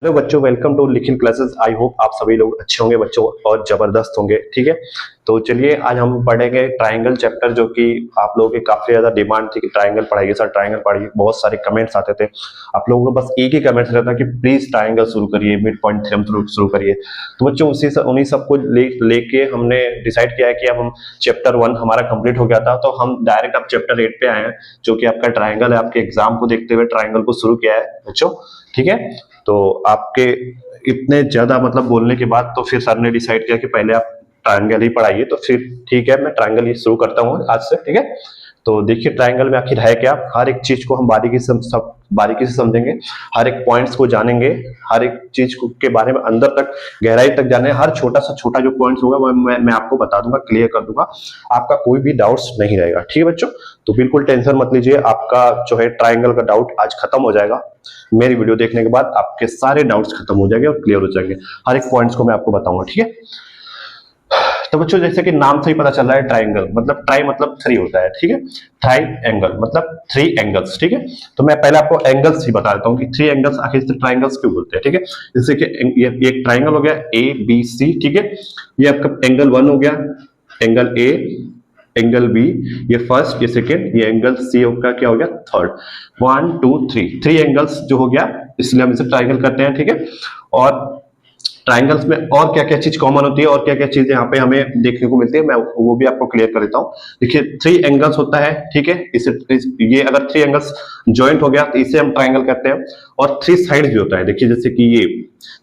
Hello बच्चों, welcome to लिखित classes. I hope आप सभी लोग अच्छे होंगे बच्चों और जबरदस्त होंगे। ठीक है, तो चलिए आज हम पढ़ेंगे ट्रायंगल चैप्टर, जो कि आप लोगों की काफी ज्यादा डिमांड थी कि ट्रायंगल पढ़ाइए सर, ट्रायंगल पढ़ाइए। बहुत सारे कमेंट्स आते थे, आप लोगों को बस एक ही कमेंट्स रहता कि प्लीज ट्रायंगल शुरू करिए, मिड पॉइंट थ्योरम शुरू करिए। तो बच्चों उन्हीं सबको लेके हमने डिसाइड किया है कि अब हम चैप्टर 1 हमारा कंप्लीट हो गया था, तो हम डायरेक्ट अब चैप्टर 8 पे आए हैं, जो कि आपका ट्रायंगल है। आपके एग्जाम को देखते हुए ट्रायंगल को शुरू किया है बच्चों। ठीक है, तो आपके इतने ज्यादा मतलब बोलने के बाद तो फिर सर ने डिसाइड किया कि पहले आप ट्रायंगल ही पढ़ाइए। तो फिर ठीक है, मैं ट्रायंगल ही शुरू करता हूँ आज से। ठीक है, तो देखिए ट्रायंगल में आखिर है क्या। हर एक चीज को हम बारीकी से समझेंगे, हर एक पॉइंट्स को जानेंगे, हर एक चीज के बारे में अंदर तक गहराई तक जाने। हर छोटा सा छोटा जो पॉइंट्स होगा वो मैं आपको बता दूंगा, क्लियर कर दूंगा, आपका कोई भी डाउट्स नहीं रहेगा। ठीक है बच्चों, तो बिल्कुल टेंशन मत लीजिए, आपका जो है ट्रायंगल का डाउट आज खत्म हो जाएगा। मेरी वीडियो देखने के बाद आपके सारे डाउट्स खत्म हो जाएंगे और क्लियर हो जाएंगे। हर एक पॉइंट्स को मैं आपको बताऊंगा। ठीक है, तो बच्चों जैसे कि नाम से ही पता चल रहा है, ट्राइंगल मतलब ट्राई मतलब 3 होता है। ठीक है, ट्राई एंगल मतलब 3 एंगल्स। ठीक है, तो मैं पहले आपको एंगल्स ही बता देता हूँ कि 3 एंगल्स आखिर से ट्राइंगल्स क्यों बोलते हैं। ठीक है, जैसे कि ये एक ट्राइंगल हो गया ABC। ठीक है, ये आपका एंगल 1 हो गया, एंगल A, एंगल B, ये फर्स्ट, ये सेकेंड, ये एंगल C का क्या हो गया, थर्ड। 1 2 3 एंगल्स जो हो गया, इसलिए हम इसे ट्राइंगल करते हैं। ठीक है, और ट्राइंगल्स में और क्या क्या चीज कॉमन होती है और क्या क्या चीजें यहाँ पे हमें देखने को मिलती है, मैं वो भी आपको क्लियर कर देता हूँ। देखिए 3 एंगल्स होता है। ठीक है, ये अगर 3 एंगल्स ज्वाइंट हो गया तो इसे हम ट्राइंगल कहते हैं। और 3 साइड्स भी होता है। देखिए जैसे कि ये,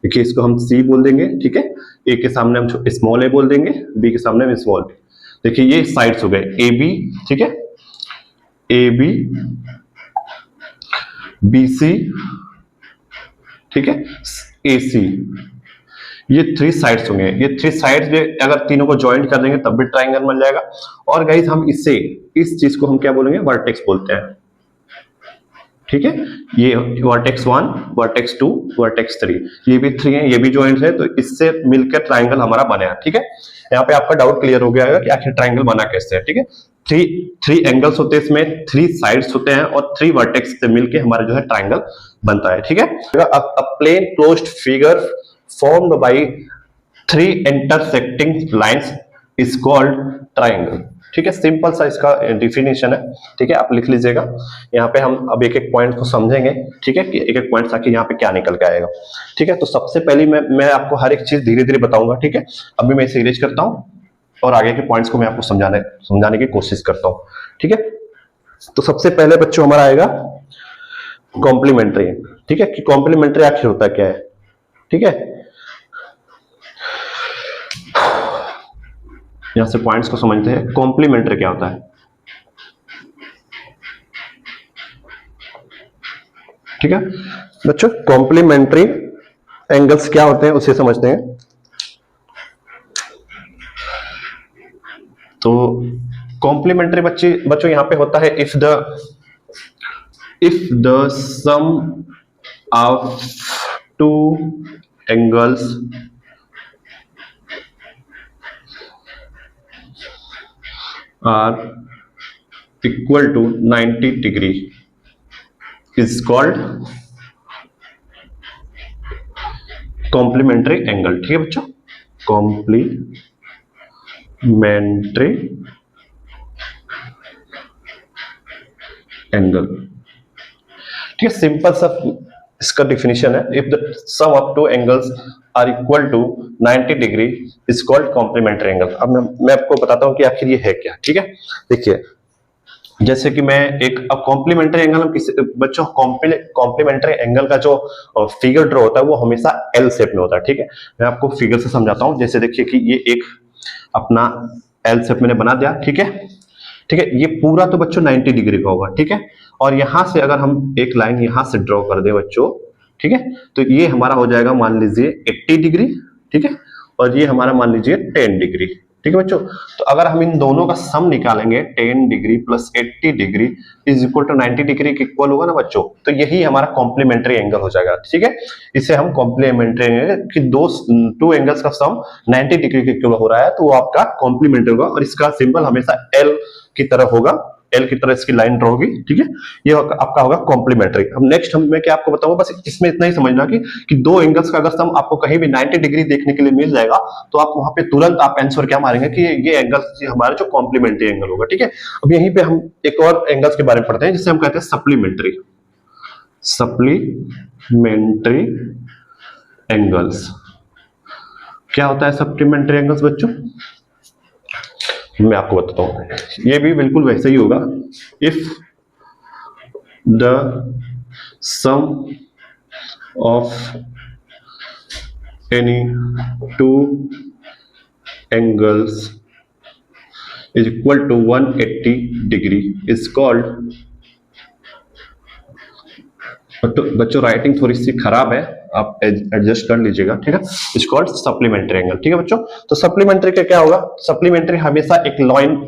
देखिए इसको हम C बोल देंगे। ठीक है, A के सामने हम स्मॉल a बोल देंगे, B के सामने हम स्मॉल b। देखिए ये साइड्स हो गए AB। ठीक है, AB, BC, ठीक है, AC, ये 3 साइड्स होंगे। ये 3 साइड्स में अगर तीनों को ज्वाइंट कर देंगे तब भी ट्राइंगल बन जाएगा। और गाइस हम इस चीज को हम क्या बोलेंगे, वर्टेक्स बोलते हैं। ठीक है, ये वर्टेक्स 1, वर्टेक्स 2, वर्टेक्स 3, ये भी 3 है, ये भी ज्वाइंट है, तो इससे मिलकर ट्राइंगल हमारा बना है। ठीक है, यहाँ पे आपका डाउट क्लियर हो गया है कि आखिर ट्राइंगल बना कैसे है। ठीक है, 3 एंगल्स होते हैं, इसमें 3 साइड्स होते हैं और 3 वर्टेक्स से मिलकर हमारा जो है ट्राइंगल बनता है। ठीक है, a plane closed figure formed by 3 intersecting lines is called triangle। ठीक है, सिंपल सा इसका डिफिनेशन है। ठीक है, आप लिख लीजिएगा। यहाँ पे हम अब एक एक पॉइंट को समझेंगे। ठीक है, कि एक एक पॉइंट आके यहाँ पे क्या निकल के आएगा। ठीक है, तो सबसे पहले मैं आपको हर एक चीज धीरे धीरे बताऊंगा। ठीक है, अभी मैं इसे इरेज करता हूँ और आगे के पॉइंट्स को मैं आपको समझाने की कोशिश करता हूँ। ठीक है, तो सबसे पहले बच्चों हमारा आएगा कॉम्प्लीमेंट्री। ठीक है, कि कॉम्प्लीमेंट्री आखिर होता क्या है। ठीक है, यहां से पॉइंट्स को समझते हैं। कॉम्प्लीमेंट्री क्या होता है। ठीक है बच्चों, कॉम्प्लीमेंट्री एंगल्स क्या होते हैं उसे समझते हैं। तो कॉम्प्लीमेंट्री बच्चों यहां पे होता है, if the sum of 2 angles are equal to 90 degree is called complementary angle। ठीक है बच्चों, complementary angle। ठीक है, सिंपल सा इसका डिफिनेशन है, if the sum of 2 angles are equal to 90 degree is called complementary angle. अब मैं आपको बताता हूं कि आखिर ये है क्या। ठीक है, देखिए जैसे कि मैं अब कॉम्प्लीमेंट्री एंगल हम बच्चों कॉम्प्लीमेंट्री एंगल का जो फिगर ड्रॉ होता है वो हमेशा एल शेप में होता है। ठीक है, मैं आपको फिगर से समझाता हूं। जैसे देखिए कि ये एक अपना एल शेप मैंने बना दिया। ठीक है, ठीक है, ये पूरा तो बच्चों 90 डिग्री का होगा। ठीक है, और यहां से अगर हम एक लाइन यहां से ड्रॉ कर दे बच्चों, ठीक है, तो ये हमारा हो जाएगा मान लीजिए 80 डिग्री। ठीक है, और ये हमारा मान लीजिए 10 डिग्री। ठीक है बच्चों, तो अगर हम इन दोनों का सम निकालेंगे 10 degree plus 80 degree is equal to 90 degree के इक्वल होगा ना बच्चों, तो यही हमारा कॉम्प्लीमेंट्री एंगल हो जाएगा। ठीक है, इसे हम कॉम्प्लीमेंट्री एंगल कि 2 एंगल्स का सम 90 डिग्री के इक्वल हो रहा है, तो वो आपका कॉम्प्लीमेंट्री होगा। और इसका सिंबल हमेशा एल की तरफ होगा, एल की तरह इसकी लाइन ड्रॉ होगी, ठीक है, ये आपका होगा कॉम्प्लीमेंट्री। अब नेक्स्ट मैं क्या आपको बताऊंगा, बस इसमें इतना ही समझना कि दो एंगल्स का अगर सम आपको कहीं भी 90 डिग्री देखने के लिए मिल जाएगा तो आप वहां पे तुरंत आप आंसर क्या मारेंगे कि ये एंगल हमारा जो कॉम्प्लीमेंट्री एंगल होगा, ठीक है। अब यहीं पे हम एक और एंगल्स के बारे में पढ़ते हैं जिसे हम कहते हैं सप्लीमेंट्री एंगल्स। क्या होता है सप्लीमेंट्री एंगल्स बच्चों, मैं आपको बताता हूं, ये भी बिल्कुल वैसे ही होगा। If the sum of any two angles is equal to 180 degree is called, तो बच्चों राइटिंग थोड़ी सी खराब है, आप एडजस्ट कर लीजिएगा, ठीक है। इट्स कॉल्ड सप्लीमेंट्री एंगल, ठीक है बच्चों। तो सप्लीमेंट्री का क्या होगा, सप्लीमेंट्री हमेशा एक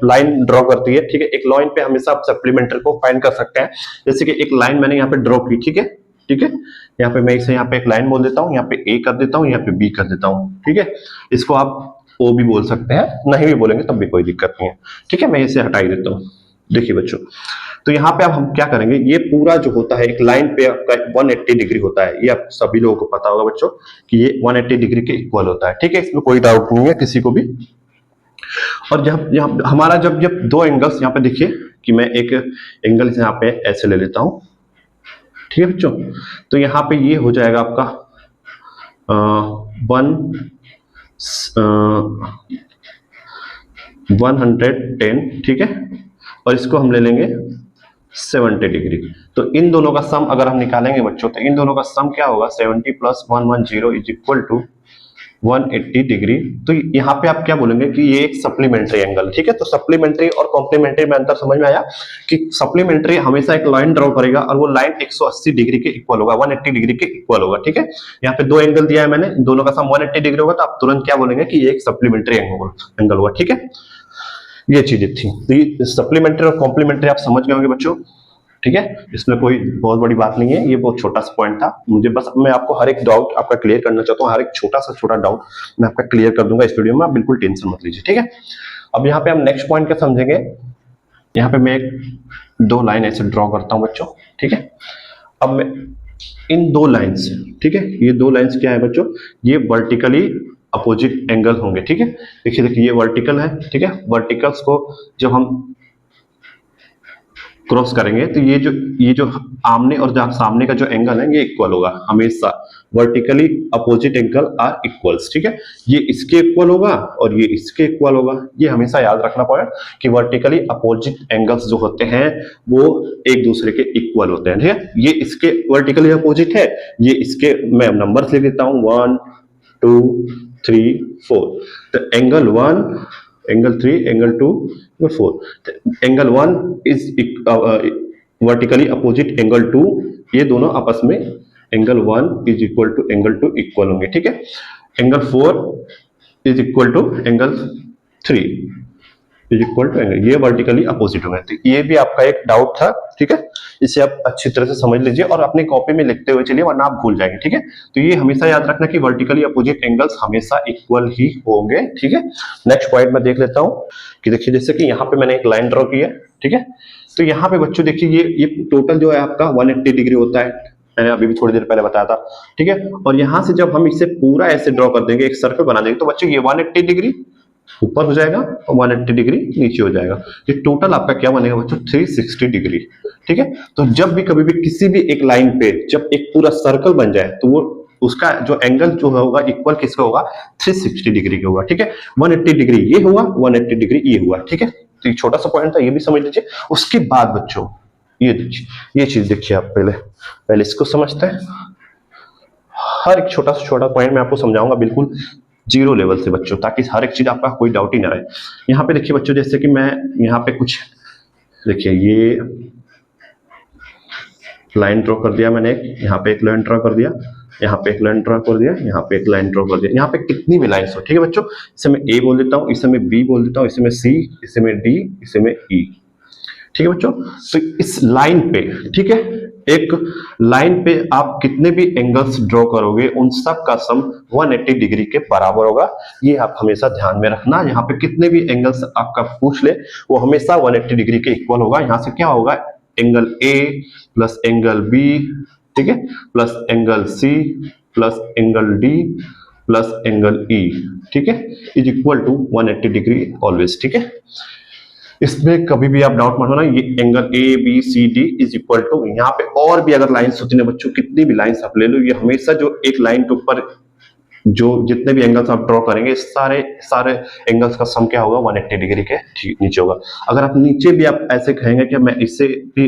लाइन ड्रॉ करती है, ठीक है। एक लाइन पे हमेशा आप सप्लीमेंट्री को फाइंड कर सकते हैं। जैसे कि एक लाइन मैंने यहाँ पे ड्रॉ की, ठीक है, ठीक है, यहाँ पे मैं इसे यहाँ पे एक लाइन बोल देता हूँ, यहाँ पे ए कर देता हूँ, यहाँ पे बी कर देता हूँ, ठीक है। इसको आप ओ भी बोल सकते हैं, नहीं भी बोलेंगे तब भी कोई दिक्कत नहीं है, ठीक है। मैं इसे हटा ही देता हूँ। देखिए बच्चों, तो यहाँ पे अब हम क्या करेंगे, ये पूरा जो होता है एक लाइन पे आपका 180 डिग्री होता है, ये आप सभी लोगों को पता होगा बच्चों कि ये 180 डिग्री के इक्वल होता है, ठीक है, इसमें कोई डाउट नहीं है किसी को भी। और जब यहाँ हमारा जब दो एंगल्स यहाँ पे देखिए कि मैं एक एंगल यहाँ पे ऐसे ले लेता हूं, ठीक है बच्चों। तो यहाँ पे ये हो जाएगा आपका 110, ठीक है, और इसको हम ले लेंगे 70 डिग्री। तो इन दोनों का सम अगर हम निकालेंगे बच्चों, तो इन दोनों का सम क्या होगा, 70 plus 110 is equal to 180 degree. तो यहाँ पे आप क्या बोलेंगे कि ये एक सप्लीमेंट्री एंगल, ठीक है। तो सप्लीमेंट्री और कॉम्प्लीमेंट्री में अंतर समझ में आया कि सप्लीमेंट्री हमेशा एक लाइन ड्रॉ करेगा और वो लाइन 180 डिग्री के इक्वल होगा, 180 डिग्री के इक्वल होगा, ठीक है। यहाँ पे दो एंगल दिया है मैंने, दोनों का सम 180 डिग्री होगा, तो आप तुरंत क्या बोलेंगे कि ये एक सप्लीमेंट्री एंगल हुआ, ठीक है। ये चीजें थी, तो ये सप्लीमेंट्री और कॉम्प्लीमेंट्री आप समझ गए होंगे बच्चों, ठीक है। इसमें कोई बहुत बड़ी बात नहीं है, ये बहुत छोटा सा पॉइंट था मुझे, बस मैं आपको हर एक डाउट आपका क्लियर करना चाहता हूँ, हर एक छोटा डाउट मैं आपका क्लियर कर दूंगा इस वीडियो में, आप बिल्कुल टेंशन मत लीजिए, ठीक है। अब यहाँ पे हम नेक्स्ट पॉइंट क्या समझेंगे, यहाँ पे मैं दो लाइन ऐसे ड्रॉ करता हूँ बच्चों, ठीक है। अब मैं इन दो लाइन्स, ठीक है, ये दो लाइन्स क्या है बच्चों, ये वर्टिकली अपोजिट एंगल होंगे, ठीक है। देखिए ये वर्टिकल है, ठीक है। वर्टिकल्स को जब हम क्रॉस करेंगे तो ये जो आमने और सामने का जो एंगल है ये इक्वल होगा हमेशा, vertically opposite angle are equals, ठीक है। ये इसके इक्वल होगा और ये इसके इक्वल होगा, ये हमेशा याद रखना पॉइंट कि वर्टिकली अपोजिट एंगल्स जो होते हैं वो एक दूसरे के इक्वल होते हैं, ठीक है। ये इसके वर्टिकली अपोजिट है, ये इसके, मैं नंबर्स लिख देता हूं 1 2 3 4। तो angle 1, angle 3, angle 2, angle 4। Angle 1 is vertically opposite angle 2, ये दोनों आपस में angle 1 is equal to angle 2 equal होंगे, ठीक है। Angle 4 is equal to angle 3 is equal to angle, ये वर्टिकली अपोजिट होंगे। तो ये भी आपका एक डाउट था, ठीक है, इसे आप अच्छी तरह से समझ लीजिए और अपनी कॉपी में लिखते हुए चलिए वरना आप भूल जाएंगे, ठीक है। तो ये हमेशा याद रखना कि वर्टिकली अपोजिट एंगल्स हमेशा इक्वल ही होंगे, ठीक है। नेक्स्ट पॉइंट में देख लेता हूं कि देखिए जैसे कि यहाँ पे मैंने एक लाइन ड्रॉ की है, ठीक है। तो यहाँ पे बच्चों देखिए ये टोटल जो है आपका 180 डिग्री होता है, मैंने अभी भी थोड़ी देर पहले बताया था, ठीक है। और यहां से जब हम इसे पूरा ऐसे ड्रॉ कर देंगे, एक सर्कल बना देंगे, तो बच्चों ये 180 डिग्री ऊपर हो जाएगा और 180 डिग्री नीचे हो जाएगा। ये टोटल आपका क्या बनेगा बच्चों, 360 डिग्री, ठीक है। तो जब भी कभी भी किसी भी एक लाइन पे जब एक पूरा सर्कल बन जाए तो वो उसका जो एंगल जो होगा इक्वल किसका होगा, 360 डिग्री का होगा, ठीक है। 180 डिग्री ये हुआ, 180 डिग्री ये हुआ, ठीक है। तो ये छोटा सा पॉइंट था, ये भी समझ लीजिए। उसके बाद बच्चों ये देखिए, ये चीज देखिए, आप पहले इसको समझते हैं। हर एक छोटा से छोटा पॉइंट मैं आपको समझाऊंगा बिल्कुल जीरो लेवल से बच्चों, ताकि हर एक चीज आपका कोई डाउट ही ना रहे। यहाँ पे देखिए बच्चों, जैसे कि मैं यहाँ पे कुछ देखिए ये लाइन ड्रॉ कर दिया मैंने, यहाँ पे एक लाइन ड्रॉ कर दिया, यहाँ पे एक लाइन ड्रॉ कर दिया, यहाँ पे एक लाइन ड्रॉ कर दिया। यहाँ पे कितनी भी लाइन्स हो, ठीक है बच्चों, इसे मैं ए बोल देता हूँ, इसे मैं बी बोल देता हूँ, इसे मैं सी, इसे मैं डी, इसे मैं ई, ठीक है बच्चों। तो इस लाइन पे, ठीक है, एक लाइन पे आप कितने भी एंगल्स ड्रॉ करोगे उन सब का सम 180 डिग्री के बराबर होगा। ये आप हमेशा ध्यान में रखना। यहाँ पे कितने भी एंगल्स आपका पूछ ले वो हमेशा 180 डिग्री के इक्वल होगा। यहाँ से क्या होगा, angle A plus angle B, ठीक है, plus angle C plus angle D plus angle E, ठीक है, is equal to 180 degree always, ठीक है। इसमें कभी भी आप डाउट मत होना। ये angle A B C D is equal to, यहाँ पे और भी अगर लाइंस होती है बच्चों, कितनी भी लाइंस आप ले लो, ये हमेशा जो एक लाइन के ऊपर जो जितने भी एंगल्स आप ड्रॉ करेंगे सारे सारे एंगल्स का सम क्या होगा, 180 डिग्री के नीचे होगा। अगर आप नीचे भी आप ऐसे कहेंगे कि मैं इससे भी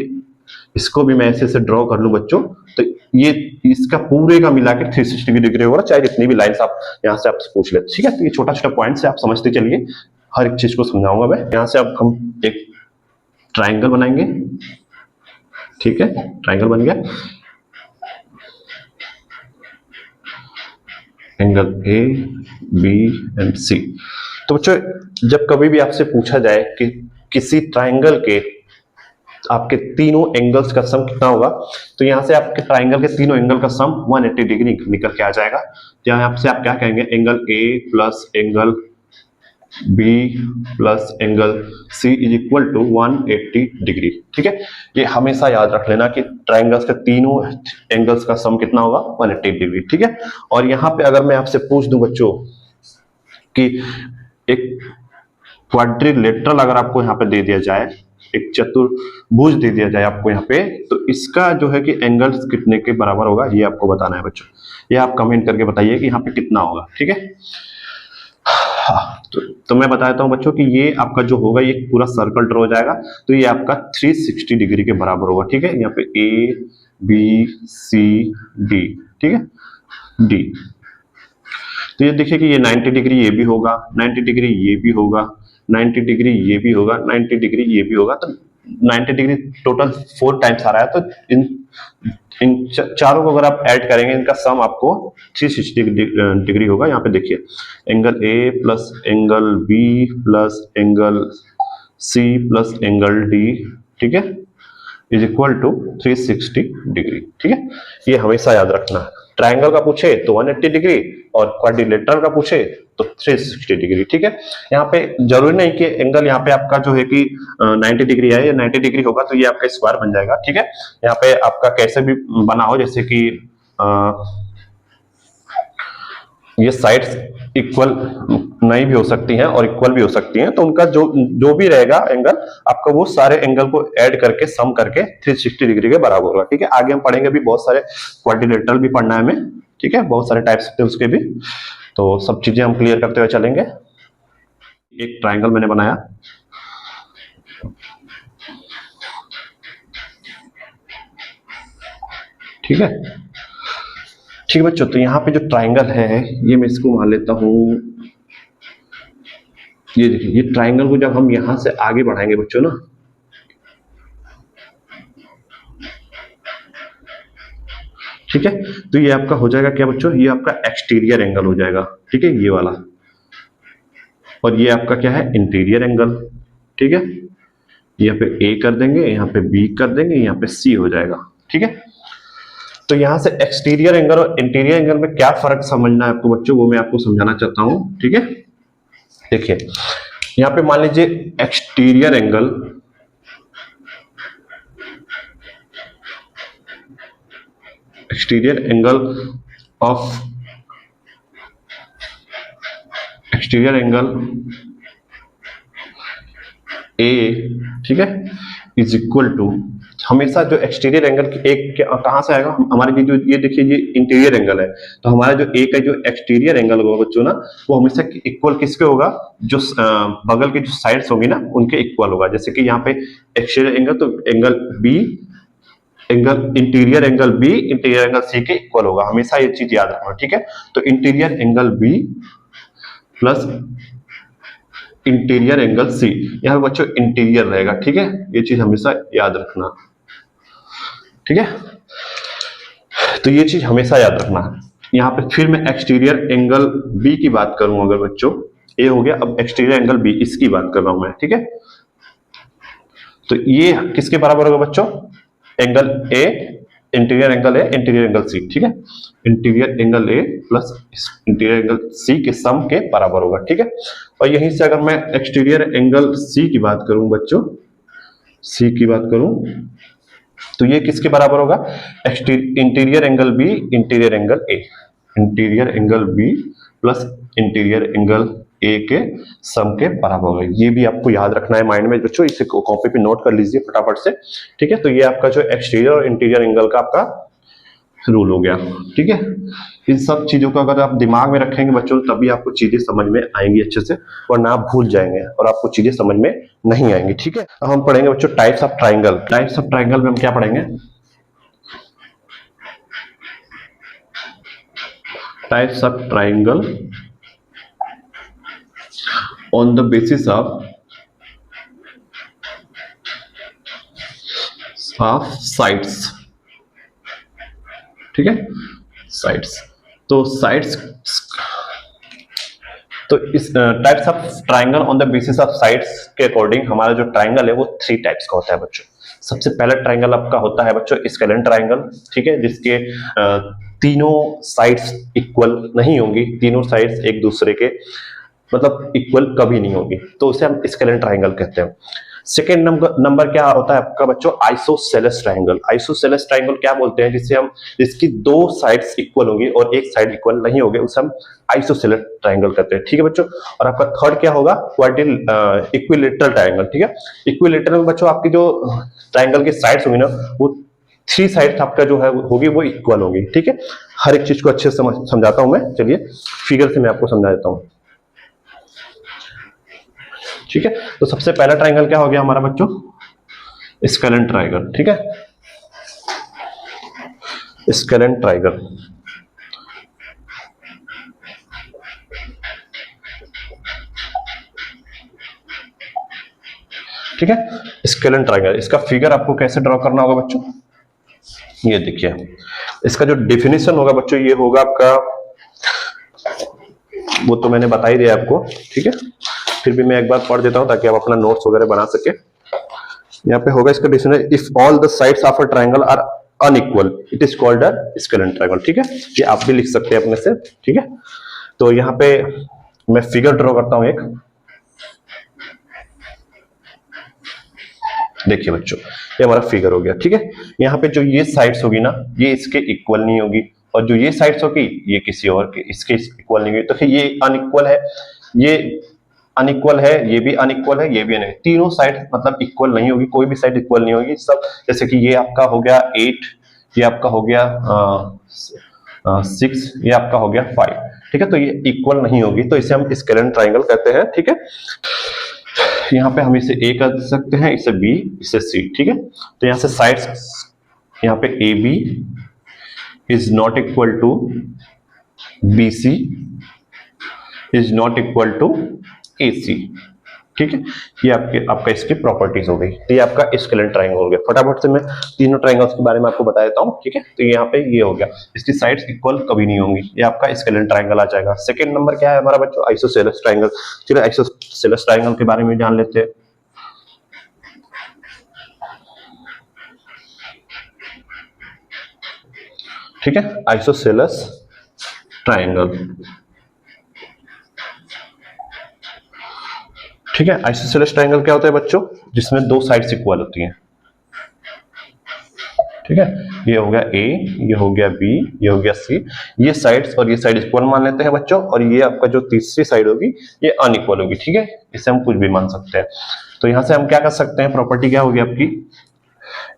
इसको भी मैं ऐसे ड्रॉ कर लूं बच्चों, तो ये इसका पूरे का मिला के 360 डिग्री होगा, चाहे जितनी भी लाइंस आप यहाँ से आप पूछ ले, ठीक है। तो ये छोटा छोटा पॉइंट से आप समझते चलिए, हर एक चीज को समझाऊंगा मैं। यहां से अब हम एक ट्रायंगल बनाएंगे, ठीक है, ट्रायंगल बन गया। एंगल ए बी एंड सी। तो बच्चों जब कभी भी आपसे पूछा जाए कि किसी ट्रायंगल के आपके तीनों एंगल्स का सम कितना होगा, तो यहां से आपके ट्रायंगल के तीनों एंगल का सम 180 डिग्री निकल के आ जाएगा। तो यहां से आप क्या कहेंगे, angle A plus angle B plus angle C is equal to 180 degree, ठीक है। ये हमेशा याद रख लेना कि ट्रायंगल्स के तीनों एंगल्स का सम कितना होगा, 180 डिग्री, ठीक है। और यहां पे अगर मैं आपसे पूछ दूं बच्चों कि एक क्वाड्रिलेटरल अगर आपको यहाँ पे दे दिया जाए, एक चतुर्भुज दे दिया जाए आपको यहाँ पे, तो इसका जो है कि एंगल्स कितने के बराबर होगा ये आपको बताना है बच्चों। ये आप कमेंट करके बताइए कि यहाँ पे कितना होगा, ठीक है। तो मैं बता देता हूं बच्चों कि ये आपका जो होगा ये पूरा सर्कल ड्रॉ हो जाएगा, तो ये आपका 360 डिग्री के बराबर होगा, ठीक है। यहाँ पे ए बी सी डी, ठीक है, डी। तो ये देखिए कि ये 90 डिग्री ये भी होगा, 90 डिग्री ये भी होगा, 90 डिग्री ये भी होगा, 90 डिग्री ये भी होगा। तो 90 डिग्री टोटल 4 टाइम्स आ रहा है। तो इन चारों को अगर आप ऐड करेंगे इनका सम आपको 360 डिग्री होगा। यहाँ पे देखिए angle A plus angle B plus angle C plus angle D, ठीक है, इज इक्वल टू 360 डिग्री, ठीक है। ये हमेशा याद रखना। ट्रायंगल का पूछे तो 180 डिग्री और क्वाड्रिलेटरल का पूछे तो 360 डिग्री, ठीक है। यहाँ पे जरूरी नहीं कि एंगल यहाँ पे आपका जो है कि 90 डिग्री है या 90 डिग्री होगा तो ये आपका स्क्वायर बन जाएगा, ठीक है। यहाँ पे आपका कैसे भी बना हो, जैसे कि ये साइड्स इक्वल नहीं भी हो सकती हैं और इक्वल भी हो सकती हैं, तो उनका जो भी रहेगा एंगल आपका वो सारे एंगल को ऐड करके सम करके 360 डिग्री के बराबर होगा, ठीक है। आगे हम पढ़ेंगे भी, बहुत सारे क्वाड्रिलेटरल भी पढ़ना है हमें, ठीक है, बहुत सारे टाइप्स होते हैं उसके भी, तो सब चीजें हम क्लियर करते हुए चलेंगे। एक ट्रायंगल मैंने बनाया, ठीक है, ठीक है बच्चों। तो यहाँ पे जो ट्रायंगल है ये मैं इसको मान लेता हूं, ये देखिए ये ट्रायंगल को जब हम यहां से आगे बढ़ाएंगे बच्चों ना, ठीक है, तो ये आपका हो जाएगा क्या बच्चों, ये आपका एक्सटीरियर एंगल हो जाएगा, ठीक है, ये वाला। और ये आपका क्या है, इंटीरियर एंगल, ठीक है। यहाँ पे ए कर देंगे, यहाँ पे बी कर देंगे, यहाँ पे सी हो जाएगा, ठीक है। तो यहां से एक्सटीरियर एंगल और इंटीरियर एंगल में क्या फर्क समझना है आपको बच्चों, वो मैं आपको समझाना चाहता हूं, ठीक है। देखिए यहां पे मान लीजिए exterior angle, exterior angle of exterior angle A, ठीक है, इज इक्वल टू, हमेशा जो एक्सटीरियर एंगल एक कहां से आएगा, हमारे जो ये देखिए ये इंटीरियर एंगल है, तो हमारा जो ए का जो एक्सटीरियर एंगल होगा बच्चों ना, वो हमेशा इक्वल किसके होगा, जो बगल के जो साइड्स होंगी ना उनके इक्वल होगा। जैसे कि यहाँ पे एक्सटीरियर एंगल, तो angle B, angle interior angle B interior angle C के इक्वल होगा, हमेशा ये चीज याद रखना, ठीक है। तो interior angle B plus interior angle C, यहां बच्चों इंटीरियर रहेगा, ठीक है, ये चीज हमेशा याद रखना, ठीक है। तो ये चीज हमेशा याद रखना। यहां पे फिर मैं एक्सटीरियर एंगल बी की बात करूं, अगर बच्चों ए हो गया, अब एक्सटीरियर एंगल बी इसकी बात कर रहा हूं मैं, ठीक है। तो ये किसके बराबर होगा बच्चों? Angle A, interior angle A, interior angle C, ठीक है, interior angle A plus interior angle C के सम के बराबर होगा, ठीक है। और यहीं से अगर मैं एक्सटीरियर एंगल सी की बात करूं बच्चों, सी की बात करूं, तो ये किसके बराबर होगा? Interior angle B, interior angle A, interior angle B plus interior angle A के सम के बराबर होगा। ये भी आपको याद रखना है माइंड में बच्चों, इसे कॉपी पे नोट कर लीजिए फटाफट से, ठीक है। तो ये आपका जो एक्सटीरियर और इंटीरियर एंगल का आपका रूल हो गया, ठीक है। इन सब चीजों को अगर आप दिमाग में रखेंगे बच्चों, तभी आपको चीजें समझ में आएंगी अच्छे से, वरना आप भूल जाएंगे और आपको चीजें समझ में नहीं आएंगी, ठीक है। अब हम पढ़ेंगे बच्चों types of triangle. Types of triangle में हम क्या पढ़ेंगे? Types of triangle on the basis of sides, ठीक है, साइड्स। तो साइड्स, तो इस types of triangle on the basis of sides के अकॉर्डिंग हमारा जो ट्राइंगल है वो 3 टाइप्स का होता है बच्चों। सबसे पहला ट्राइंगल आपका होता है बच्चों स्केलेन ट्राइंगल, ठीक है, जिसके तीनों साइड्स इक्वल नहीं होंगी, तीनों साइड्स एक दूसरे के मतलब इक्वल कभी नहीं होगी, तो उसे हम स्केलेन ट्राइंगल कहते हैं। सेकेंड नंबर क्या होता है आपका बच्चों? Isosceles triangle. आइसोसेलेस ट्राइंगल क्या बोलते हैं? जिससे हम, जिसकी 2 साइड्स इक्वल होंगी और एक साइड इक्वल नहीं होगी, उसे हम आइसोसेलेस ट्राइंगल कहते हैं, ठीक है बच्चों। और आपका थर्ड क्या होगा? इक्विलेटरल ट्राइंगल, ठीक है। इक्विलेटरल में बच्चों आपकी जो ट्राइंगल की साइड्स होंगी ना, वो 3 साइड्स आपका जो है होगी वो इक्वल होगी, ठीक है। हर एक चीज को अच्छे से समझाता हूं मैं, चलिए फिगर से मैं आपको समझा देता हूं, ठीक है। तो सबसे पहला ट्राइंगल क्या हो गया हमारा बच्चों? स्केलेन ट्राइंगल, ठीक है, स्केलेन ट्राइंगल, ठीक है, स्केलेन ट्राइंगल। इसका फिगर आपको कैसे ड्रॉ करना होगा बच्चों? ये देखिए, इसका जो डेफिनेशन होगा बच्चों, ये होगा आपका, वो तो मैंने बता ही दिया आपको, ठीक है, फिर भी मैं एक बार पढ़ देता हूं ताकि आप अपना नोट्स वगैरह बना सके। यहाँ पे होगा इसका definition, if all the sides of a triangle are unequal it is called a scalene triangle, ठीक है। ये आप भी लिख सकते हैं अपने से, ठीक है। तो यहाँ पे मैं फिगर ड्रॉ करता हूं एक, देखिए बच्चों, ये हमारा फिगर हो गया, ठीक है। यहाँ पे जो ये साइड्स होगी ना, ये इसके इक्वल नहीं होगी, और जो ये साइड्स होगी ये किसी और के इसके इक्वल नहीं होगी, तो फिर ये अनइक्वल है, ये अनइक्वल है, ये भी अनइक्वल है, ये भी अनइक्वल, तीनों साइड मतलब इक्वल नहीं होगी, कोई भी साइड इक्वल नहीं होगी सब। जैसे कि ये आपका हो गया 8, ये आपका हो गया 6, ये आपका हो गया 5, ठीक है। तो ये इक्वल नहीं होगी, तो इसे हम स्केलेन ट्राइंगल कहते हैं, ठीक है। यहाँ पे हम इसे ए कर सकते हैं, इसे बी, इसे सी, ठीक है। तो यहाँ से साइड्स, यहाँ पे A B is not equal to B C is not equal to A C, ठीक है। ये आपका इसकी प्रॉपर्टीज हो गई। तो ये आपका स्केलेन ट्राइंगल हो गया। फटाफट से मैं तीनों ट्राइंगल्स के बारे में आपको बता देता हूं, ठीक है। तो यहाँ पे ये हो गया, इसकी साइड्स इक्वल कभी नहीं होंगी, ये आपका स्केलेन ट्राइंगल आ जाएगा। सेकंड नंबर क्या है हमारा बच्चों? Isosceles triangle. चलिए आइसोसेलेस ट्राइंगल के बारे में जान लेते हैं। ठीक है, आइसोसेलेस ट्राइंगल, ठीक है। आइसोसेलेस ट्राइंगल क्या होता है बच्चों? जिसमें 2 साइड्स इक्वल होती हैं, ठीक है। ये हो गया ए, ये हो गया बी, ये हो गया सी, ये साइड्स और ये साइड इक्वल मान लेते हैं बच्चों, और ये आपका जो तीसरी साइड होगी ये अनइक्वल होगी, ठीक है। इसे हम कुछ भी मान सकते हैं। तो यहां से हम क्या कर सकते हैं? प्रॉपर्टी क्या होगी आपकी?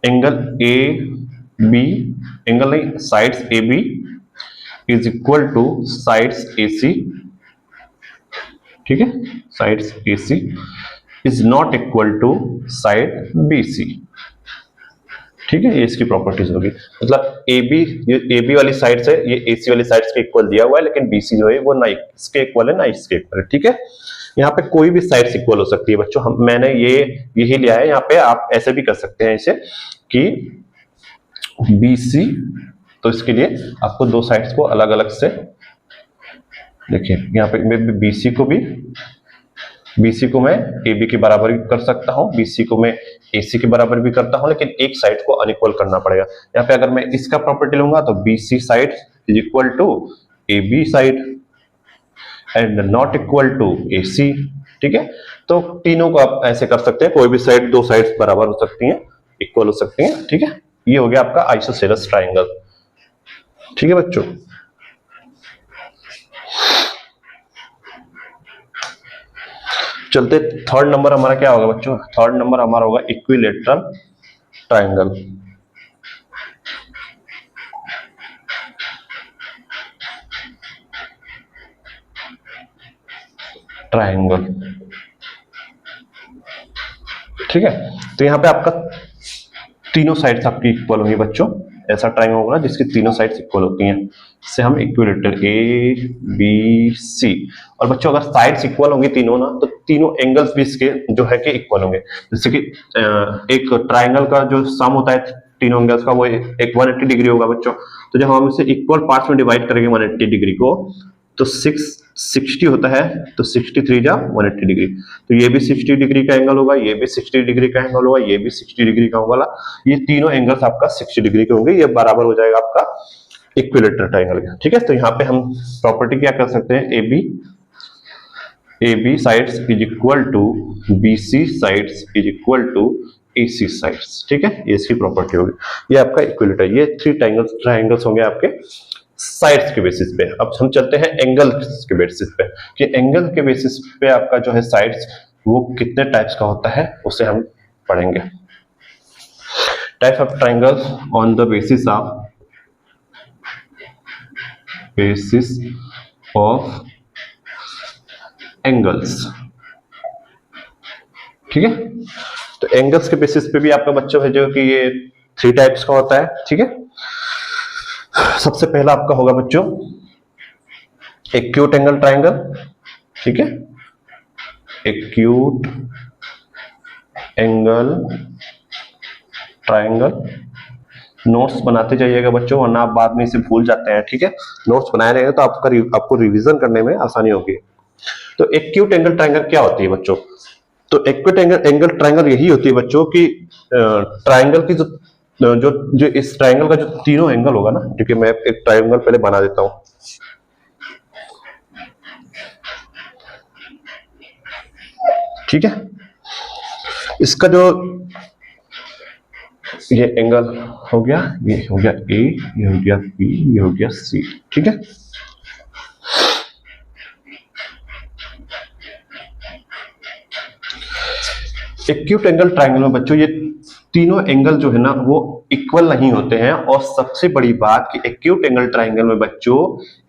एंगल ए बी, एंगल नहीं, sides A B is equal to sides A C, ठीक है। Sides A C is not equal to side B C, ठीक है। ये इसकी प्रॉपर्टीज होगी। मतलब ए बी वाली साइड से ये ए सी वाली साइड के इक्वल दिया हुआ है, लेकिन बी सी जो है वो ना इसके इक्वल है ना इसके इक्वल है, ठीक है। यहाँ पे कोई भी साइड इक्वल हो सकती है बच्चों, मैंने यही लिया है। यहाँ पे आप ऐसे भी कर सकते हैं इसे कि बी सी, तो इसके लिए आपको 2 साइड्स को अलग अलग से, देखिए यहाँ पे मैं बीसी को मैं ए बी के बराबर कर सकता हूँ, बीसी को मैं AC के बराबर भी करता हूं, लेकिन एक साइड को अनइक्वल करना पड़ेगा। यहाँ पे अगर मैं इसका प्रॉपर्टी लूंगा तो BC side is equal to AB side and not equal to AC। ठीक है, तो तीनों को आप ऐसे कर सकते हैं, कोई भी साइड, दो साइड्स बराबर हो सकती हैं, इक्वल हो सकती हैं। ठीक है, ये हो गया आपका आइसोसेलेस ट्राइंगल। ठीक है बच्चों, चलते थर्ड नंबर हमारा क्या होगा बच्चों? थर्ड नंबर हमारा होगा इक्विलेटरल ट्राइंगल। ट्राइंगल, ठीक है, तो यहां पे आपका तीनों साइड्स आपकी इक्वल होंगी बच्चों। ऐसा ट्राइंगल होगा जिसकी तीनों साइड्स इक्वल होती हैं, इससे हम इक्विलेटरल ABC। और बच्चों अगर साइड्स इक्वल होंगी तीनों ना, तो तीनों एंगल्स भी इसके जो है कि इक्वल होंगे। जैसे कि एक ट्राइंगल का जो सम होता है तीनों एंगल्स का, वो एक 180 डिग्री होगा बच्चों। तो जब हम इसे इक्वल पार्ट्स में डिवाइड करेंगे 180 डिग्री को, तो 660 होता है, तो 63 जा 180 डिग्री। तो ये भी 60 डिग्री का एंगल होगा, ये भी 60 डिग्री का एंगल होगा, ये भी 60 डिग्री का होगा। ये तीनों एंगल्स आपका 60 डिग्री के होंगे, ये बराबर हो जाएगा आपका इक्विलेटरल ट्राइंगल का। ठीक है, तो यहाँ पे हम प्रॉपर्टी क्या कर सकते हैं? AB sides is equal to BC sides is equal to AC sides. ठीक है, ये इसकी प्रॉपर्टी होगी। ये आपका इक्विलेटर, ये थ्री ट्राइंगल्स होंगे आपके साइड्स के बेसिस पे। अब हम चलते हैं एंगल्स के बेसिस पे, कि एंगल के बेसिस पे आपका जो है साइड्स वो कितने टाइप्स का होता है, उसे हम पढ़ेंगे। Type of triangles on the basis of angles. ठीक है, तो एंगल्स के बेसिस पे भी आपका बच्चों है जो कि ये थ्री टाइप्स का होता है। ठीक है, सबसे पहला आपका होगा बच्चों एक्यूट एंगल ट्राइंगल। ठीक है, एक्यूट एंगल ट्राइंगल। नोट्स बनाते जाइएगा बच्चों, वरना आप बाद में इसे भूल जाते हैं। ठीक है, नोट्स बनाए रहेंगे तो आपको रिवीजन करने में आसानी होगी। तो एक्यूट एंगल ट्राइंगल क्या होती है बच्चों? तो एक्यूट एंगल ट्राइंगल यही होती है बच्चों की ट्राइंगल की जो इस ट्राइंगल का जो तीनों एंगल होगा ना, क्योंकि मैं एक ट्राइंगल पहले बना देता हूं। ठीक है, इसका जो ये एंगल हो गया, ये हो गया A, ये हो गया B, ये हो गया C। ठीक है, एक्यूट एंगल ट्राइंगल में बच्चों ये तीनों एंगल जो है ना वो इक्वल नहीं होते हैं। और सबसे बड़ी बात कि एक्यूट एंगल ट्राइंगल में बच्चों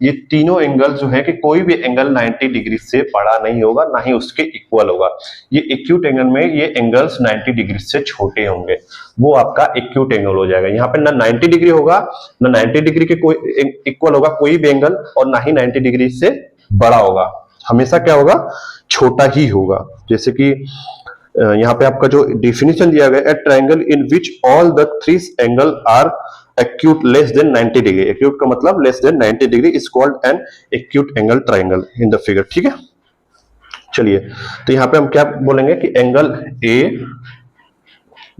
ये तीनों एंगल जो है कि कोई भी एंगल 90 डिग्री से बड़ा नहीं होगा, ना ही उसके इक्वल होगा। ये एक्यूट एंगल में ये एंगल्स 90 डिग्री से छोटे होंगे, वो आपका एक्यूट एंगल हो जाएगा। यहाँ पे ना 90 डिग्री होगा, ना 90 डिग्री के कोई इक्वल होगा कोई भी एंगल, और ना ही 90 डिग्री से बड़ा होगा। हमेशा क्या होगा? छोटा ही होगा। जैसे कि यहाँ पे आपका जो डेफिनेशन दिया गया है, triangle in which all the three angle are acute less than 90 degree. Acute का मतलब less than 90 degree is called an acute angle triangle in the figure. ठीक है, चलिए तो यहाँ पे हम क्या बोलेंगे कि angle A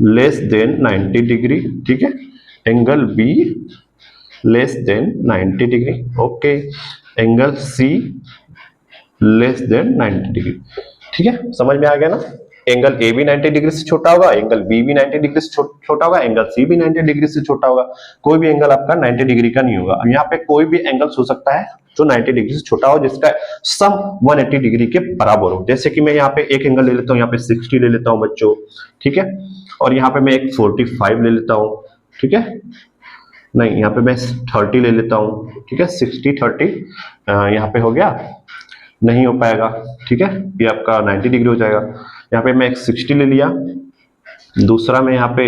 less than 90 degree. ठीक है, angle B less than 90 degree. Okay, angle C less than 90 degree. ठीक है, समझ में आ गया ना? एंगल ए भी 90 डिग्री से छोटा होगा, एंगल बी भी 90 डिग्री से छोटा होगा, एंगल सी भी 90 डिग्री से छोटा होगा। कोई भी एंगल आपका 90 डिग्री का नहीं होगा। यहाँ पे कोई भी एंगल हो सकता है जो 90 डिग्री से छोटा हो, जिसका सम 180 डिग्री के बराबर हो। जैसे कि मैं यहाँ पे एक एंगल ले लेता हूँ, यहाँ पे 60 ले लेता हूँ बच्चों। ठीक है, और यहाँ पे मैं एक 45 ले लेता हूँ। ठीक है, नहीं यहाँ पे मैं 30 ले लेता हूँ। ठीक है, 60 30 यहाँ पे हो गया, नहीं हो पाएगा। ठीक है, ये आपका 90 डिग्री हो जाएगा। यहाँ पे मैं एक 60 ले लिया, दूसरा मैं यहाँ पे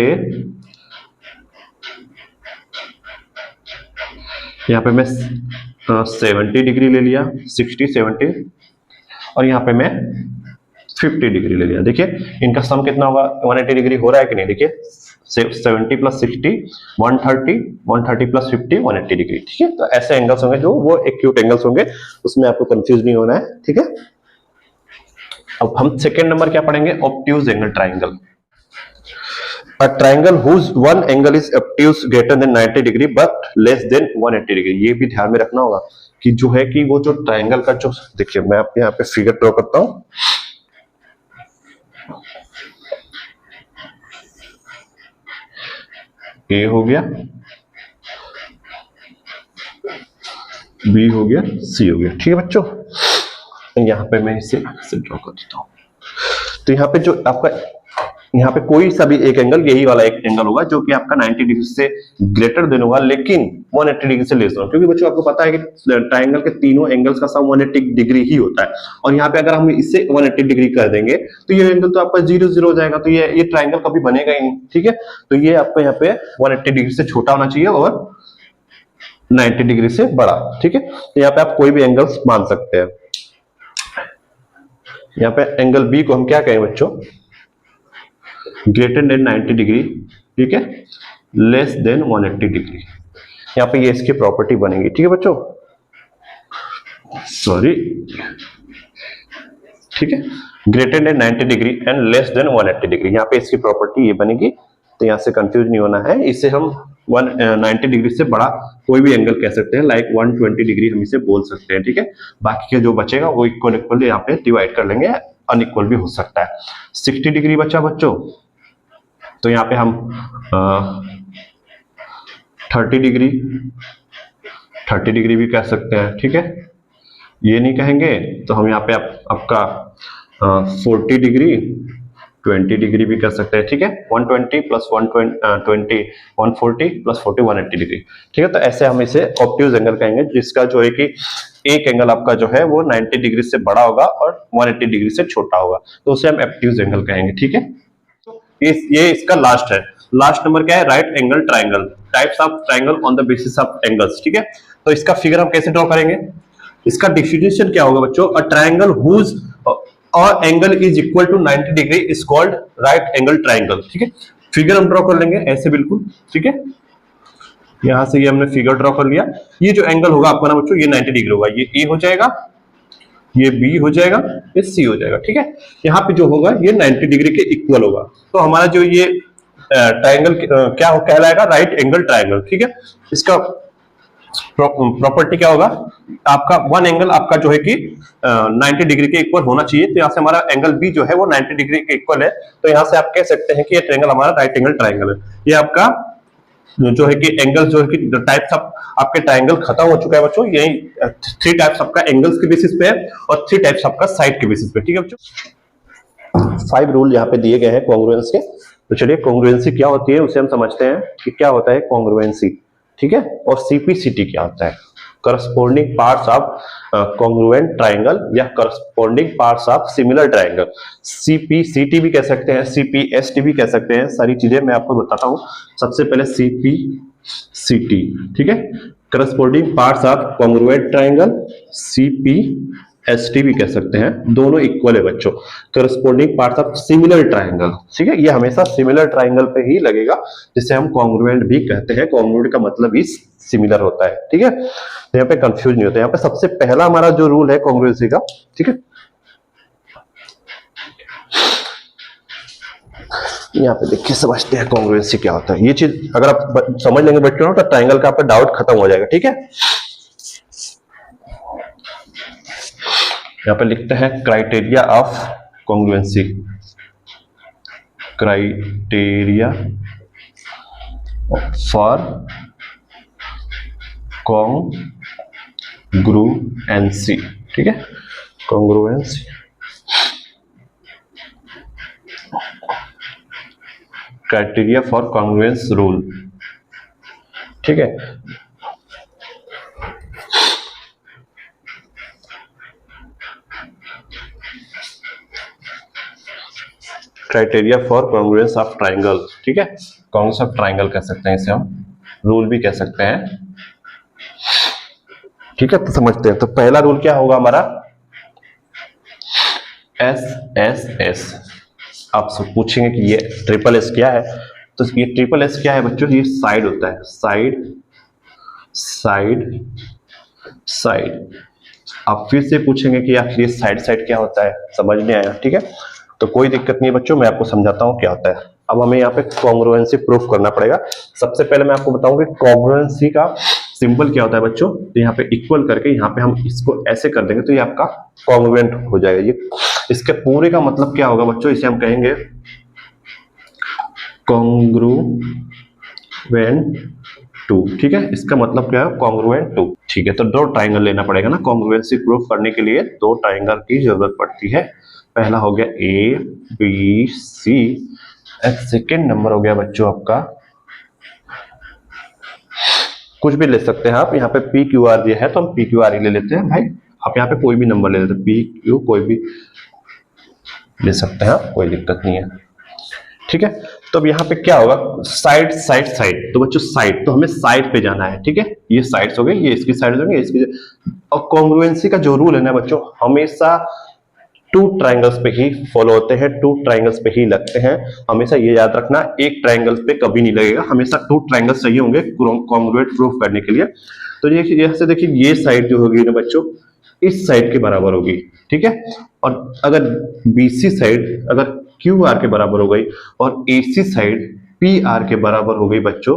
मैं 70 डिग्री ले लिया, 60 70, और यहाँ पे मैं 50 डिग्री ले लिया। देखिए इनका सम कितना होगा? 180 डिग्री हो रहा है कि नहीं? देखिए 70 प्लस 60 130, 130 प्लस 50 180 डिग्री। ठीक है, तो ऐसे एंगल्स होंगे जो वो एक्यूट एंगल्स होंगे, उसमें आपको कंफ्यूज नहीं होना है। ठीक है, अब हम सेकेंड नंबर क्या पढ़ेंगे? Obtuse angle triangle. A triangle whose one angle is obtuse greater than 90 degree but less than 180 degree. ये भी ध्यान में रखना होगा कि जो है कि वो जो ट्राइंगल का जो, देखिए मैं आपके यहाँ पे फिगर ड्रॉ करता हूं। ए हो गया, बी हो गया, सी हो गया, ठीक है बच्चों। यहाँ पे मैं इसे ड्रॉ कर देता हूँ। तो यहाँ पे जो आपका, यहाँ पे कोई सा भी एक एंगल, यही वाला एक एंगल होगा जो कि आपका 90 डिग्री से ग्रेटर देन होगा, लेकिन 180 डिग्री से लेस होगा, क्योंकि बच्चों आपको पता है कि ट्राइंगल के तीनों एंगल्स का सम 180 डिग्री ही होता है। और यहाँ पे अगर हम इसे 180 डिग्री कर देंगे तो ये एंगल तो आपका 0 0 हो जाएगा, तो ये ट्राइंगल कभी बनेगा ही नहीं, ठीक है। तो ये आपको यहाँ पे 180 डिग्री से छोटा होना चाहिए और 90 डिग्री से बड़ा, ठीक है। तो यहाँ पे आप कोई भी एंगल्स मान सकते हैं। यहाँ पे एंगल बी को हम क्या कहेंगे बच्चों, ग्रेटर देन 90 डिग्री, ठीक है, लेस देन 180 डिग्री। यहाँ पे ये इसकी प्रॉपर्टी बनेगी, ठीक है बच्चों, सॉरी, ठीक है, greater than 90 degree and less than 180 degree. यहाँ पे इसकी प्रॉपर्टी ये बनेगी, तो यहाँ से कंफ्यूज नहीं होना है। इसे हम 190 डिग्री से बड़ा कोई भी एंगल कह सकते हैं, लाइक 120 डिग्री हम इसे बोल सकते हैं, ठीक है। बाकी के जो बचेगा वो इक्वल इक्वल यहाँ पे डिवाइड कर लेंगे, अनइक्वल भी हो सकता है। 60 डिग्री बचा बच्चों, तो यहाँ पे हम 30 डिग्री भी कह सकते हैं, ठीक है। ये नहीं कहेंगे तो हम यहाँ पे आपका 40 डिग्री, 20 डिग्री भी कर सकते हैं, ठीक है। 120 प्लस 120 140 प्लस 40 180 डिग्री, ठीक है। तो ऐसे हम इसे ऑब्ट्यूज एंगल कहेंगे, जिसका जो है कि एक एंगल आपका जो है वो 90 डिग्री से बड़ा होगा और 180 डिग्री से छोटा होगा, तो उसे हम ऑब्ट्यूज एंगल कहेंगे, ठीक है। ये इसका लास्ट है। लास्ट नंबर क्या है, right angle triangle, types of triangle on the basis of angles, ठीक है। तो इसका फिगर हम कैसे ड्रॉ करेंगे, इसका डेफिनेशन क्या होगा बच्चों, a triangle whose angle is equal to 90 degree is called right angle triangle, ठीक है। फिगर हम ड्रॉ कर लेंगे ऐसे बिल्कुल, ठीक है। यहां से ये हमने फिगर ड्रॉ कर लिया। ये जो एंगल होगा आपका ना बच्चों, ये 90 डिग्री होगा, ये ए हो जाएगा, ये बी हो जाएगा, ये सी हो जाएगा, ठीक है। यहाँ पे जो होगा ये 90 डिग्री के इक्वल होगा, तो हमारा जो ये ट्राइंगल क्या कहलाएगा, राइट एंगल ट्राइंगल, ठीक है। इसका प्रॉपर्टी क्या होगा, आपका वन एंगल आपका जो है कि 90 डिग्री के इक्वल होना चाहिए। तो यहाँ से हमारा एंगल बी जो है वो 90 डिग्री के इक्वल है, तो यहाँ से आप कह सकते हैं कि ये ट्रायंगल हमारा राइट एंगल ट्रायंगल है। ये आपका जो है कि एंगल जो है कि टाइप्स ऑफ आपके ट्रायंगल खत्म हो चुका है बच्चों। यही 3 टाइप्स आपका एंगल्स के बेसिस पे है और 3 टाइप्स आपका साइड के बेसिस पे, ठीक है बच्चों। 5 रूल यहाँ पे दिए गए हैं कॉन्ग्रुएंस के। तो चलिए कॉन्ग्रुएंसी क्या होती है उसे हम समझते हैं कि क्या होता है कॉन्ग्रुएंसी, ठीक है। और सीपीसीटी क्या होता है, corresponding parts of congruent triangle या corresponding parts of similar triangle. CPCT भी कह सकते हैं, सीपीएसटी भी कह सकते हैं, सारी चीजें मैं आपको बताता हूं। सबसे पहले सीपीसीटी, ठीक है, corresponding parts of congruent triangle. CPST भी कह सकते हैं, दोनों इक्वल है बच्चों। Corresponding parts of similar triangle, ठीक है, ये हमेशा सिमिलर ट्रायंगल पे ही लगेगा, जिसे हम कॉन्ग्रुएंट भी कहते हैं। कॉन्ग्रुएंट का मतलब ही सिमिलर होता है, ठीक है। तो यहाँ पे कंफ्यूज नहीं होता। यहाँ पे सबसे पहला हमारा जो रूल है कॉन्ग्रुएंसी का, ठीक है, यहाँ पे देखिए समझते हैं कॉन्ग्रुएंसी क्या होता है। ये चीज अगर आप समझ लेंगे बच्चों तो ट्रायंगल का आपका डाउट खत्म हो जाएगा, ठीक है। यहाँ पे लिखते हैं criteria of congruency, criteria for congruency, ठीक है, congruency, criteria for congruence rule, ठीक है। Criteria for congruence of triangle, ठीक है, कॉन्ग्रुएंस ऑफ ट्रायंगल कह सकते हैं इसे हम, रूल भी कह सकते हैं, ठीक है। तो समझते हैं। तो पहला रूल क्या होगा हमारा, एस। आप सब पूछेंगे कि ये ट्रिपल एस क्या है, तो ये ट्रिपल एस क्या है बच्चों, ये साइड होता है, साइड। आप फिर से पूछेंगे कि आखिर ये साइड क्या होता है, समझ नहीं आया, ठीक है। तो कोई दिक्कत नहीं है बच्चों, मैं आपको समझाता हूं क्या होता है। अब हमें यहाँ पे कॉन्ग्रुएंसी प्रूफ करना पड़ेगा। सबसे पहले मैं आपको बताऊंगा कॉन्ग्रुएंसी का सिंबल क्या होता है बच्चों। तो यहाँ पे इक्वल करके यहाँ पे हम इसको ऐसे कर देंगे तो ये आपका कॉन्ग्रुएंट हो जाएगा। ये इसके पूरे का मतलब क्या होगा बच्चों, इसे हम कहेंगे कॉन्ग्रुएंट टू। ठीक है, इसका मतलब क्या है, कॉन्ग्रुएंट टू। ठीक है, तो दो ट्राइंगल लेना पड़ेगा ना कॉन्ग्रुएंसी प्रूफ करने के लिए, दो ट्राइंगल की जरूरत पड़ती है। पहला हो गया A B C, second number हो गया बच्चों आपका, कुछ भी ले सकते हैं आप, यहाँ पे पी क्यू आर दिया है तो हम पी क्यू आर ही ले लेते हैं भाई। आप यहाँ पे कोई भी नंबर ले लेते हैं, पी क्यू कोई भी ले सकते हैं, कोई दिक्कत नहीं है। ठीक है, तो अब यहाँ पे क्या होगा, साइड साइड साइड। तो बच्चों साइड, तो हमें साइड पे जाना है। ठीक है, ये साइड्स हो गई, ये इसकी साइड हो गई, इसकी। और कॉन्ग्रुएंसी का जो रूल है ना बच्चों, हमेशा टू ट्राइंगल्स पे ही फॉलो होते हैं, टू ट्राइंगल्स पे ही लगते हैं। हमेशा ये याद रखना, एक ट्राइंगल पे कभी नहीं लगेगा, हमेशा टू ट्राइंगल्स चाहिए होंगे कॉन्ग्रुएंट प्रूफ करने के लिए। तो ये जैसे देखिए, ये साइड जो होगी ना बच्चों, इस साइड के बराबर होगी। ठीक है, और अगर बीसी साइड अगर क्यू आर के बराबर हो गई और एसी साइड पी आर के बराबर हो गई बच्चों,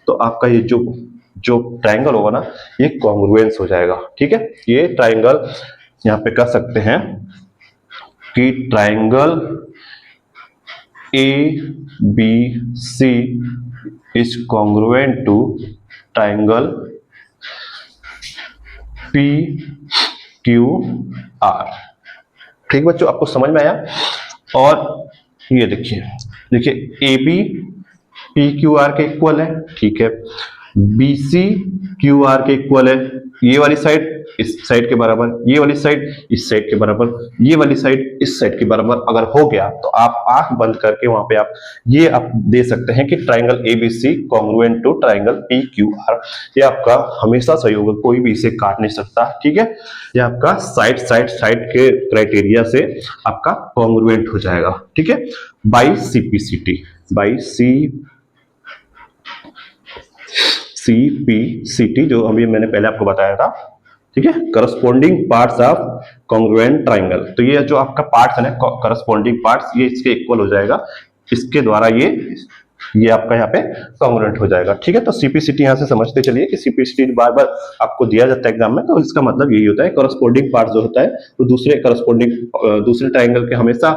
तो आपका ये जो ट्राइंगल होगा ना, ये कॉन्ग्रुएंस हो जाएगा। ठीक है, ये ट्राइंगल यहाँ पे कह सकते हैं कि triangle A B C is congruent to triangle P Q R. ठीक बच्चों, आपको समझ में आया। और ये देखिए A B P Q R के इक्वल है। ठीक है, बी सी क्यू आर के इक्वल है। ये वाली साइड इस साइड के बराबर, ये वाली साइड इस साइड के बराबर, ये वाली साइड इस साइड के बराबर अगर हो गया तो आप आंख बंद करके वहां पे आप दे सकते हैं कि triangle ABC congruent to triangle P Q R. ये आपका हमेशा सही होगा, कोई भी इसे काट नहीं सकता। ठीक है, ये आपका साइड साइड साइड के क्राइटेरिया से आपका कॉन्ग्रुएंट हो जाएगा। ठीक है, बाई सीपीसीटी, बाई सीपीसीटी जो अभी मैंने पहले आपको बताया था। ठीक है, corresponding parts of congruent triangle. तो ये जो आपका पार्ट्स है ना, करस्पॉन्डिंग पार्ट्स, ये इसके इक्वल हो जाएगा, इसके द्वारा ये आपका यहाँ पे कॉन्ग्रुएंट हो जाएगा। ठीक है, तो सीपीसीटी यहाँ से समझते चलिए कि सीपीसीटी बार बार आपको दिया जाता है एग्जाम में, तो इसका मतलब यही होता है, करस्पॉन्डिंग पार्ट जो होता है तो दूसरे ट्राइंगल के हमेशा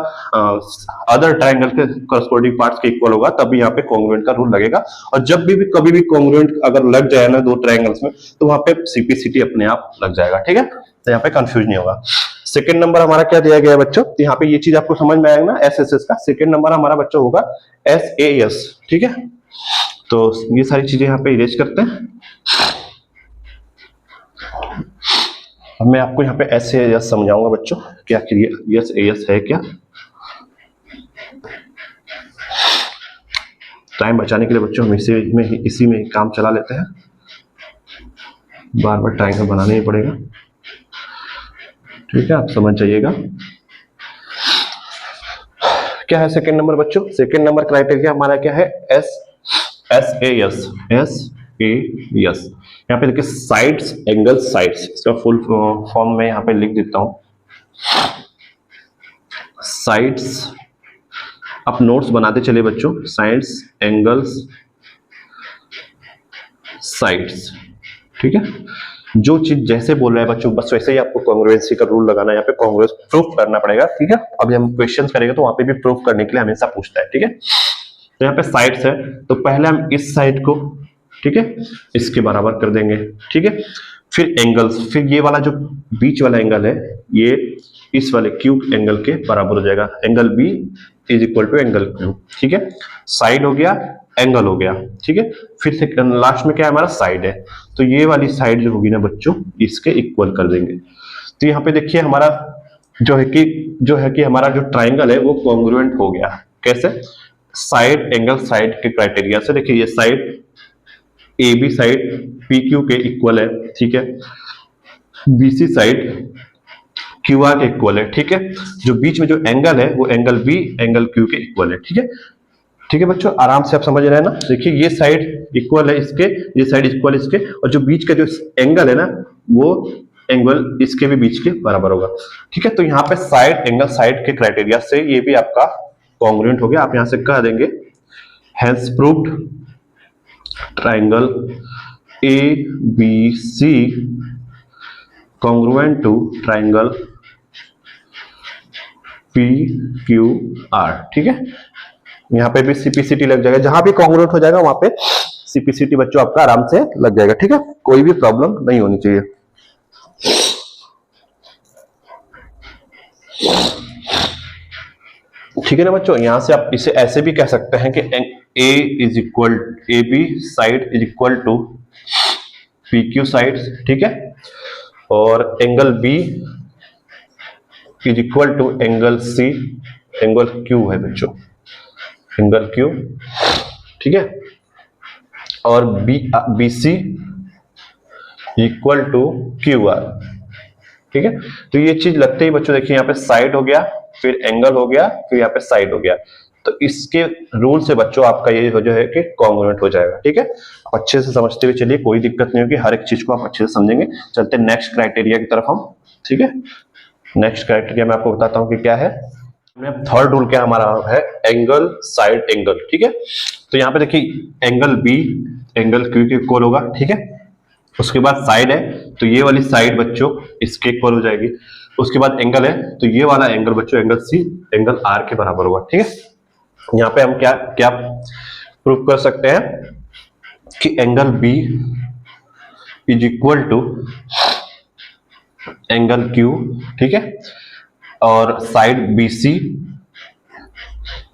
अदर ट्राइंगल के करस्पॉन्डिंग पार्ट्स के इक्वल होगा, तभी यहाँ पे कॉन्ग्रुएंट का रूल लगेगा। और जब भी कभी भी कॉन्ग्रुएंट अगर लग जाए ना दो ट्राइंगल्स में, तो वहां पे सीपीसीटी अपने आप लग जाएगा। ठीक है, तो यहाँ पे कंफ्यूज नहीं होगा। सेकंड नंबर हमारा क्या दिया गया है बच्चों, यहाँ पे ये चीज आपको समझ में आएगा ना, एसएसएस का सेकंड नंबर हमारा बच्चों होगा एसएएस। ठीक है, तो ये सारी चीजें यहाँ पे इरेज करते हैं। अब मैं आपको यहाँ पे एसएएस समझाऊंगा बच्चों कि आखिर ये एसएएस है क्या। टाइम बचाने के लिए बच्चों हम इसी में काम चला लेते हैं, बार बार ट्राइंगल बनाना ही पड़ेगा। ठीक है, आप समझ जाइएगा क्या है सेकंड नंबर बच्चों। सेकंड नंबर क्राइटेरिया हमारा क्या है, एसएएस। यहाँ पे देखिए साइड्स एंगल साइड्स, इसका फुल फॉर्म में यहाँ पे लिख देता हूं। साइड्स आप नोट्स बनाते चलिए बच्चों, साइड्स एंगल्स साइड्स। ठीक है, जो चीज जैसे बोल रहे हैं बच्चों बस वैसे ही आपको कॉन्ग्रुएंसी का रूल लगाना है, यहाँ पे कॉन्ग्रुएंस प्रूफ करना पड़ेगा। ठीक है, अभी हम क्वेश्चन करेंगे तो वहां पे भी प्रूफ करने के लिए हमेशा पूछता है। ठीक है, तो यहाँ पे साइड्स है, तो पहले हम इस साइड को, ठीक है, इसके बराबर कर देंगे। ठीक है, फिर एंगल्स, फिर ये वाला जो बीच वाला एंगल है ये इस वाले क्यूब एंगल के बराबर हो जाएगा, angle B is equal to angle Q. ठीक है, साइड हो गया, एंगल हो गया। ठीक है, फिर से लास्ट में क्या है हमारा साइड है, तो ये वाली साइड जो होगी ना बच्चों इसके इक्वल कर देंगे। तो यहाँ पे देखिए हमारा जो है कि हमारा जो ट्राइंगल है वो कॉन्ग्रुएंट हो गया। कैसे, साइड एंगल साइड के क्राइटेरिया से। देखिए ये side A B side P Q के इक्वल है। ठीक है, बीसी साइड क्यू आर के इक्वल है। ठीक है, जो बीच में जो एंगल है वो एंगल बी एंगल क्यू के इक्वल है। ठीक है बच्चों, आराम से आप समझ रहे हैं ना। देखिए ये साइड इक्वल है इसके, ये साइड इक्वल इसके, और जो बीच का जो एंगल है ना वो एंगल इसके भी बीच के बराबर होगा। ठीक है, तो यहाँ पे साइड एंगल साइड के क्राइटेरिया से ये भी आपका कॉन्ग्रुएंट हो गया। आप यहाँ से कह देंगे has proved triangle ABC congruent to triangle PQR। ठीक है, यहाँ पे भी CPCT लग जाएगा, जहां भी कॉन्ग्रुएंट हो जाएगा वहां पे CPCT बच्चों आपका आराम से लग जाएगा। ठीक है, कोई भी प्रॉब्लम नहीं होनी चाहिए। ठीक है ना बच्चों, यहां से आप इसे ऐसे भी कह सकते हैं कि AB side is equal to PQ side. ठीक है, और angle B is equal to angle C, angle Q है बच्चों, एंगल Q। ठीक है, और BC इक्वल टू QR। ठीक है, तो ये चीज लगते ही बच्चों देखिए यहाँ पे साइड हो गया, फिर एंगल हो गया, फिर यहाँ पे साइड हो गया, तो इसके रूल से बच्चों आपका ये जो है कि कॉन्ग्रुएंट हो जाएगा। ठीक है, आप अच्छे से समझते हुए चलिए, कोई दिक्कत नहीं होगी, हर एक चीज को आप अच्छे से समझेंगे। चलते नेक्स्ट क्राइटेरिया की तरफ हम। ठीक है, नेक्स्ट क्राइटेरिया मैं आपको बताता हूँ कि क्या है। थर्ड रूल क्या हमारा है, एंगल साइड एंगल। ठीक है, तो यहाँ पे देखिए एंगल B एंगल Q के इक्वल होगा। ठीक है, उसके बाद साइड है तो ये वाली साइड बच्चों इसके इक्वल हो जाएगी। उसके बाद एंगल है तो ये वाला एंगल बच्चों एंगल C एंगल R के बराबर होगा। ठीक है, यहाँ पे हम क्या क्या प्रूव कर सकते हैं कि angle B is equal to angle Q। ठीक है, और side BC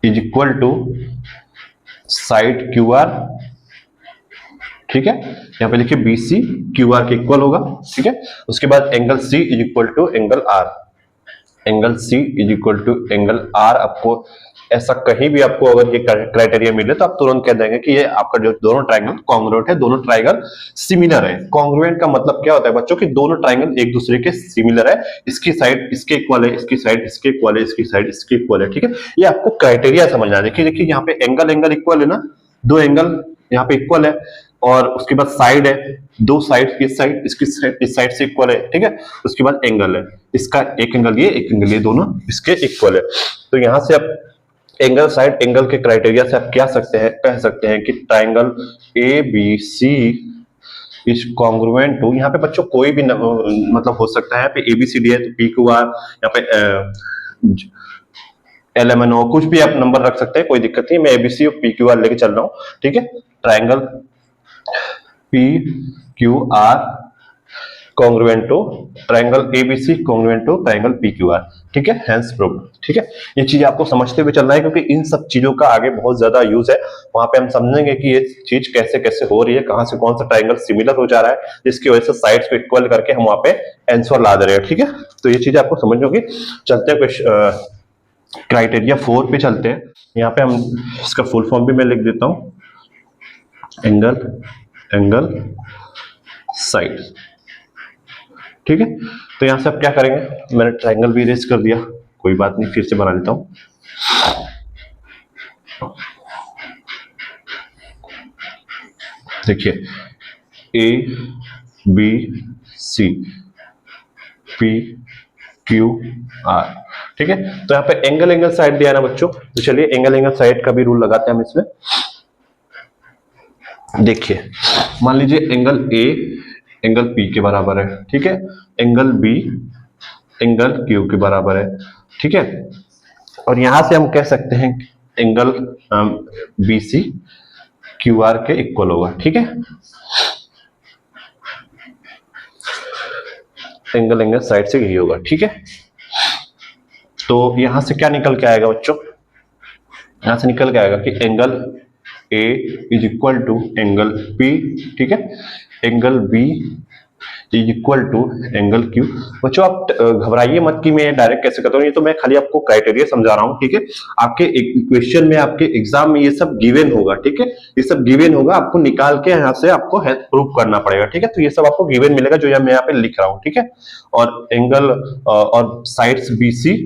is equal to side QR। ठीक है, यहाँ पे लिखिए BC QR के इक्वल होगा। ठीक है, उसके बाद angle C is equal to angle R, angle C is equal to angle R। आपको ऐसा कहीं भी आपको अगर ये क्राइटेरिया मिले तो आप तुरंत कह देंगे कि ये आपका जो दोनों ट्राइंगल कॉन्ग्रुएंट है, दोनों ट्राइंगल सिमिलर है। कॉन्ग्रुएंट का मतलब क्या होता है बच्चों कि दोनों ट्राइंगल एक दूसरे के सिमिलर है, इसकी साइड इसके इक्वल है, इसकी साइड इसके इक्वल है, इसकी साइड इसके इक्वल है। ठीक है, ये आपको क्राइटेरिया समझना है। देखिए देखिए यहाँ पे एंगल एंगल इक्वल है ना, दो एंगल यहाँ पे इक्वल है, और उसके बाद साइड है, दो साइड इस साइड इसकी साइड इस साइड से इक्वल है। ठीक है, उसके बाद एंगल है, इसका एक एंगल ये एक एंगल ये, दोनों इसके इक्वल है। तो यहां से आप एंगल साइड एंगल के क्राइटेरिया से आप क्या सकते हैं, कह सकते हैं कि triangle ABC is congruent to, यहाँ पे बच्चों कोई भी मतलब हो सकता है, यहाँ पे ABCD है तो PQR, यहाँ पे LMNO कुछ भी आप नंबर रख सकते हैं, कोई दिक्कत नहीं, मैं ABC और PQR लेके चल रहा हूँ। ठीक है, triangle PQR congruent to triangle ABC congruent to triangle PQR। ठीक है, हेंस प्रूव्ड। ठीक है, ये चीज आपको समझते हुए चलना है, क्योंकि इन सब चीजों का आगे बहुत ज्यादा यूज है। वहां पे हम समझेंगे कि ये चीज कैसे कैसे हो रही है, कहां से कौन सा ट्राइंगल सिमिलर हो जा रहा है, जिसकी वजह से साइड्स को इक्वल करके हम वहां पे आंसर ला दे रहे हैं। ठीक है, तो ये चीज आपको समझ होगी। चलते हैं क्राइटेरिया 4 पे चलते हैं। यहाँ पे हम इसका फुल फॉर्म भी मैं लिख देता हूँ, एंगल एंगल साइड। ठीक है, तो यहां से आप क्या करेंगे, मैंने ट्राइंगल भी इरेज कर दिया, कोई बात नहीं, फिर से बना लेता हूं। देखिए ABC PQR। ठीक है, तो यहाँ पे एंगल एंगल साइड दिया ना बच्चों, तो चलिए एंगल एंगल साइड का भी रूल लगाते हैं हम इसमें। देखिए मान लीजिए एंगल A एंगल P के बराबर है। ठीक है, एंगल B एंगल Q के बराबर है। ठीक है, और यहां से हम कह सकते हैं एंगल BC QR के इक्वल होगा। ठीक है, एंगल एंगल साइड से यही होगा। ठीक है, तो यहां से क्या निकल के आएगा बच्चों, यहां से निकल के आएगा कि angle A is equal to angle P। ठीक है, angle B is equal to angle Q। बच्चों आप घबराइए मत कि मैं डायरेक्ट कैसे करता हूँ, ये तो मैं खाली आपको क्राइटेरिया समझा रहा हूँ। ठीक है, आपके क्वेश्चन में आपके एग्जाम में ये सब गिवन होगा। ठीक है, ये सब गिवन होगा, आपको निकाल के यहाँ से आपको प्रूफ करना पड़ेगा। ठीक है, तो ये सब आपको गिवन मिलेगा जो मैं यहाँ पे लिख रहा हूँ। ठीक है, और एंगल और sides BC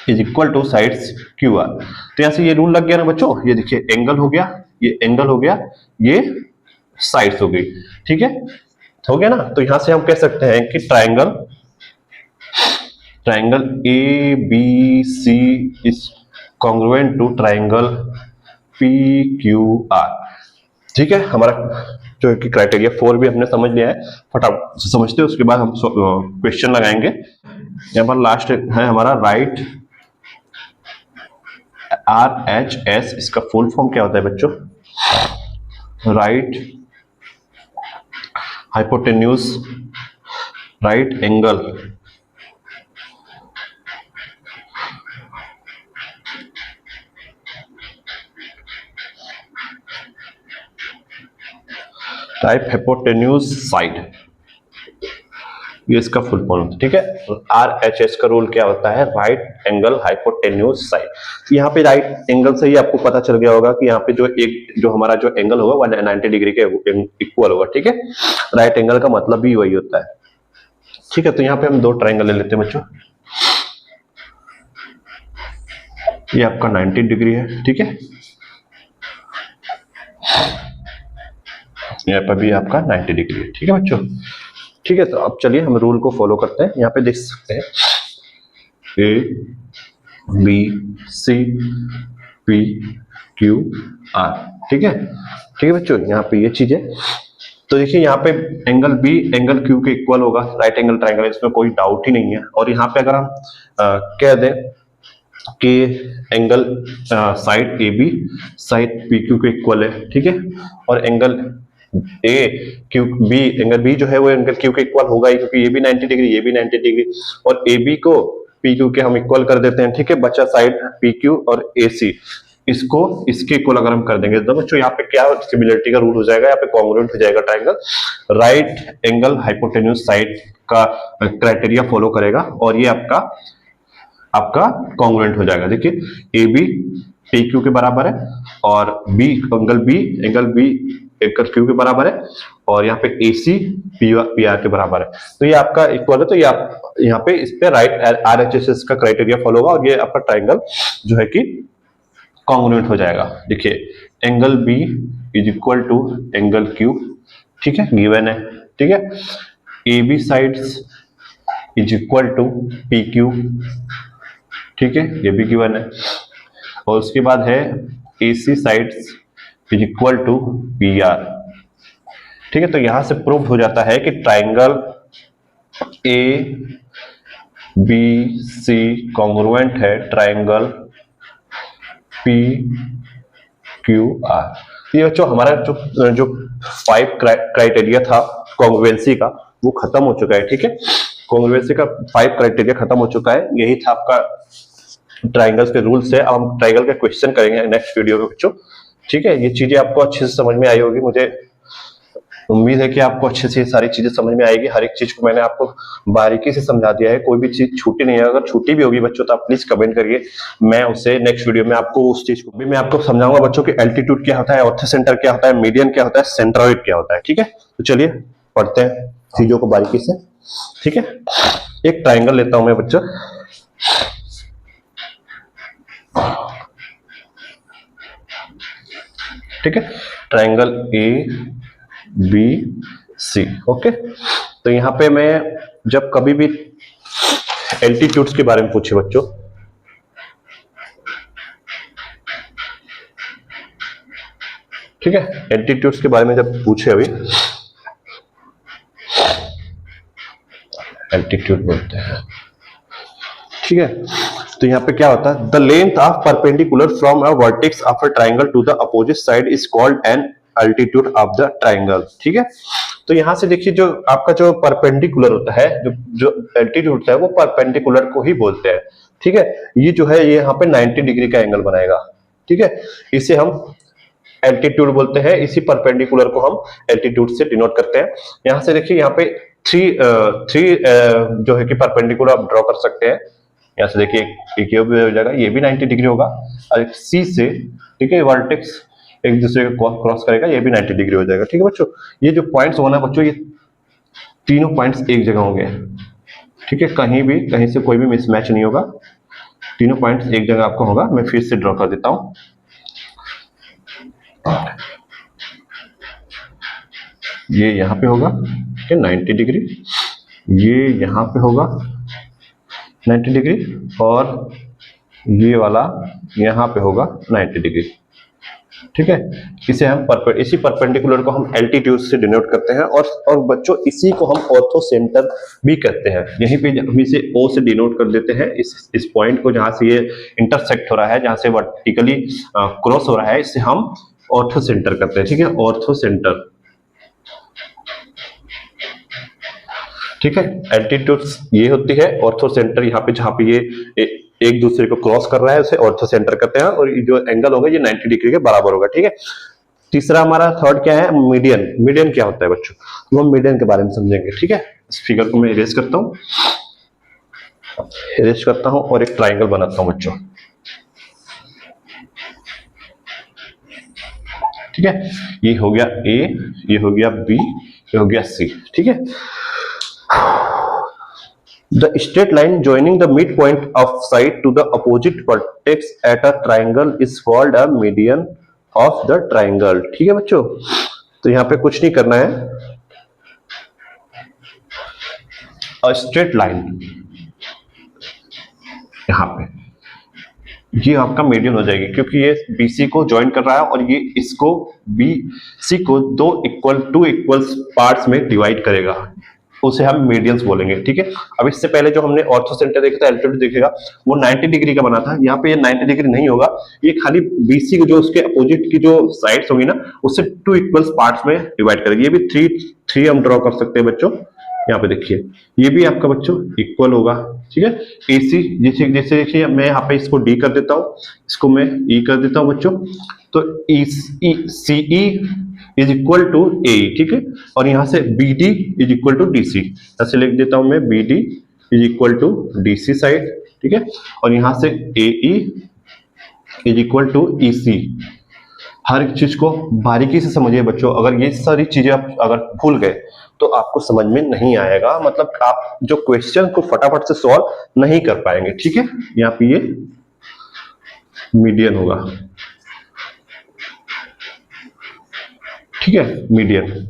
is equal to sides QR। तो यहाँ से ये रूल लग गया ना बच्चों, ये देखिए एंगल हो गया, ये एंगल हो गया, ये साइड्स हो गई। ठीक है, हो गया ना, तो यहां से हम कह सकते हैं कि triangle ABC is congruent to triangle P Q R. ठीक है, हमारा जो कि क्राइटेरिया 4 भी हमने समझ लिया है, फटाफट से समझते हैं, उसके बाद हम क्वेश्चन लगाएंगे। यहाँ पर लास्ट है हमारा राइट RHS, इसका फुल फॉर्म क्या होता है बच्चों? Right hypotenuse right angle type hypotenuse side, ये इसका फुल फॉर्म। ठीक है, RHS का रूल क्या होता है? Right angle hypotenuse side. यहाँ पे राइट एंगल से ही आपको पता चल गया होगा कि यहाँ पे जो हमारा जो एंगल होगा वो 90 डिग्री के इक्वल होगा। ठीक है, राइट एंगल का मतलब भी वही होता है। ठीक है, तो यहाँ पे हम दो ट्राइंगल ले लेते हैं बच्चों। ये आपका 90 डिग्री है। ठीक है, यहाँ पर भी आपका 90 डिग्री है। ठीक है बच्चों, ठीक है, तो अब चलिए हम रूल को फॉलो करते हैं। यहाँ पे देख सकते हैं ABC PQ R। ठीक है, ठीक है बच्चों, यहाँ पे ये चीज है। तो देखिए यहाँ पे एंगल B एंगल Q के इक्वल होगा, राइट एंगल ट्राइंगल, इसमें कोई डाउट ही नहीं है। और यहाँ पे अगर हम कह दें कि angle side AB side PQ के इक्वल है। ठीक है, और एंगल एंगल B जो है वो एंगल Q के इक्वल होगा ही, क्योंकि ये भी 90 डिग्री ये भी 90 डिग्री, और AB को PQ के हम इक्वल कर देते हैं। ठीक है, बचा साइड PQ और AC, इसको इसके इक्वल अगर हम कर देंगे तो बच्चों यहाँ पे क्या सिमिलरिटी का रूल हो जाएगा, यहाँ पे कॉन्ग्रुएंट हो जाएगा triangle. Right angle hypotenuse side का क्राइटेरिया फॉलो करेगा और ये आपका कॉन्ग्रुएंट हो जाएगा। देखिए AB PQ के बराबर है और एंगल B एंगल Q के बराबर है, और यहाँ पे AC PR के बराबर है। तो ये आपका इक्वल है, तो ये आप यहाँ पे इस पे राइट RHS का क्राइटेरिया फॉलो होगा और ये आपका ट्राइंगल जो है कि कॉन्ग्रुएंट हो जाएगा। देखिए angle B is equal to angle Q। ठीक है, गिवन है। ठीक है, AB sides is equal to PQ। ठीक है, ये भी गिवन है। और उसके बाद है AC sides is equal to PR। ठीक है, तो यहां से प्रूव हो जाता है कि ट्राइंगल ABC कॉन्ग्रुएंट है ट्राइंगल PQR। ये बच्चों हमारा जो 5 क्राइटेरिया था कॉन्ग्रुएंसी का वो खत्म हो चुका है। ठीक है, कॉन्ग्रुएंसी का 5 क्राइटेरिया खत्म हो चुका है। यही था आपका ट्राइंगल्स के रूल्स है। अब हम ट्राइंगल के क्वेश्चन करेंगे नेक्स्ट वीडियो में बच्चों। ठीक है, ये चीजें आपको अच्छे से समझ में आई होगी, मुझे उम्मीद है कि आपको अच्छे से सारी चीजें समझ में आएगी। हर एक चीज को मैंने आपको बारीकी से समझा दिया है, कोई भी चीज छूटी नहीं है। अगर छूटी भी होगी बच्चों तो आप प्लीज कमेंट करिए, मैं उससे नेक्स्ट वीडियो में आपको उस चीज को भी मैं आपको समझाऊंगा बच्चों कि एल्टीट्यूड क्या होता है, ऑर्थोसेंटर क्या होता है, मीडियन क्या होता है, सेंट्रोइड क्या होता है। ठीक है, तो चलिए पढ़ते हैं चीजों को बारीकी से। ठीक है, एक ट्राइंगल लेता हूं मैं बच्चों। ठीक है, ट्राइंगल ABC। ओके, तो यहां पे मैं जब कभी भी एल्टीट्यूड्स के बारे में पूछे बच्चों, ठीक है, एल्टीट्यूड्स के बारे में जब पूछे, अभी एल्टीट्यूड बोलते हैं। ठीक है, तो यहाँ पे क्या होता है, the length of perpendicular from a vertex of a triangle to the opposite side is called an altitude of the triangle. ठीक है, तो यहां से देखिए जो आपका जो परपेंडिकुलर होता है, जो एल्टीट्यूड होता है वो परपेंडिकुलर को ही बोलते हैं। ठीक है, ये जो है ये यहाँ पे 90 डिग्री का एंगल बनाएगा। ठीक है, इसे हम एल्टीट्यूड बोलते हैं, इसी परपेंडिकुलर को हम एल्टीट्यूड से डिनोट करते हैं। यहां से देखिए यहाँ पे थ्री जो है कि परपेंडिकुलर आप ड्रॉ कर सकते हैं। यहाँ से देखिए एक ये भी हो जाएगा, ये भी 90 डिग्री होगा, और एक सी से, ठीक है, वर्टेक्स एक दूसरे को क्रॉस करेगा, ये भी 90 डिग्री हो जाएगा। ठीक है बच्चों, ये जो पॉइंट्स होना है बच्चों, ये तीनों पॉइंट्स एक जगह होंगे। ठीक है, कहीं से कोई भी मिसमैच नहीं होगा, तीनों पॉइंट्स एक जगह आपको होगा। मैं फिर से ड्रॉ कर देता हूं। ये यहाँ पे होगा 90 डिग्री, ये यहाँ पे होगा 90 डिग्री, और ये वाला यहाँ पे होगा 90 डिग्री। ठीक है। इसे हम इसी परपेंडिकुलर को हम एल्टीट्यूड से डिनोट करते हैं और बच्चों इसी को हम ऑर्थो सेंटर भी कहते हैं। यहीं पे हम इसे ओ से डिनोट कर देते हैं, इस पॉइंट को जहां से ये इंटरसेक्ट हो रहा है, जहां से वर्टिकली क्रॉस हो रहा है, इसे हम ऑर्थो सेंटर करते हैं। ठीक है, ऑर्थो सेंटर। ठीक है, एल्टीट्यूड ये होती है, ऑर्थो सेंटर यहाँ पे जहां पे ये एक दूसरे को क्रॉस कर रहा है उसे ऑर्थो सेंटर करते हैं, और जो एंगल होगा ये 90 डिग्री के बराबर होगा। ठीक है, तीसरा हमारा थर्ड क्या है, मीडियन। मीडियन क्या होता है बच्चों, हम मीडियन के बारे में समझेंगे। ठीक है, इस फिगर को मैं इरेज करता हूं, और एक ट्राइंगल बनाता हूं बच्चों। ठीक है, ये हो गया ए, ये हो गया बी, ये हो गया सी। ठीक है, the straight line joining the midpoint of side to the opposite vertex at a triangle is called a median of the triangle। ठीक है बच्चों, तो यहां पे कुछ नहीं करना है, a straight line यहां पे ये आपका मीडियन हो जाएगी, क्योंकि ये BC को ज्वाइन कर रहा है और ये इसको BC को टू इक्वल पार्ट्स में डिवाइड करेगा, उसे हम मीडियंस बोलेंगे। ठीक है, अब इससे पहले जो हमने ऑर्थो सेंटर देखा था, एल्टीट्यूड देखेगा, वो 90 डिग्री का बना था। यहाँ पे ये 90 डिग्री नहीं होगा, ये खाली BC को जो उसके अपोजिट की जो साइड्स होगी ना, उससे टू इक्वल पार्ट्स में डिवाइड करेगी। ये भी थ्री हम ड्रॉ कर सकते हैं बच्चों। यहाँ पे देखिए, ये भी आपका बच्चों इक्वल होगा। ठीक है, AC जैसे देखिए, मैं यहाँ पे इसको D कर देता हूँ, इसको मैं E कर देता हूँ बच्चों, तो CE is equal to A. ठीक है, और यहां से BD is equal to DC, ऐसे लिख देता हूं मैं, BD is equal to DC side. ठीक है, और यहां से AE is equal to EC। हर एक चीज को बारीकी से समझिए बच्चों, अगर ये सारी चीजें आप अगर भूल गए तो आपको समझ में नहीं आएगा, मतलब आप जो क्वेश्चन को फटाफट से सॉल्व नहीं कर पाएंगे। ठीक है, यहाँ पे ये मीडियन होगा। ठीक है, मीडियन।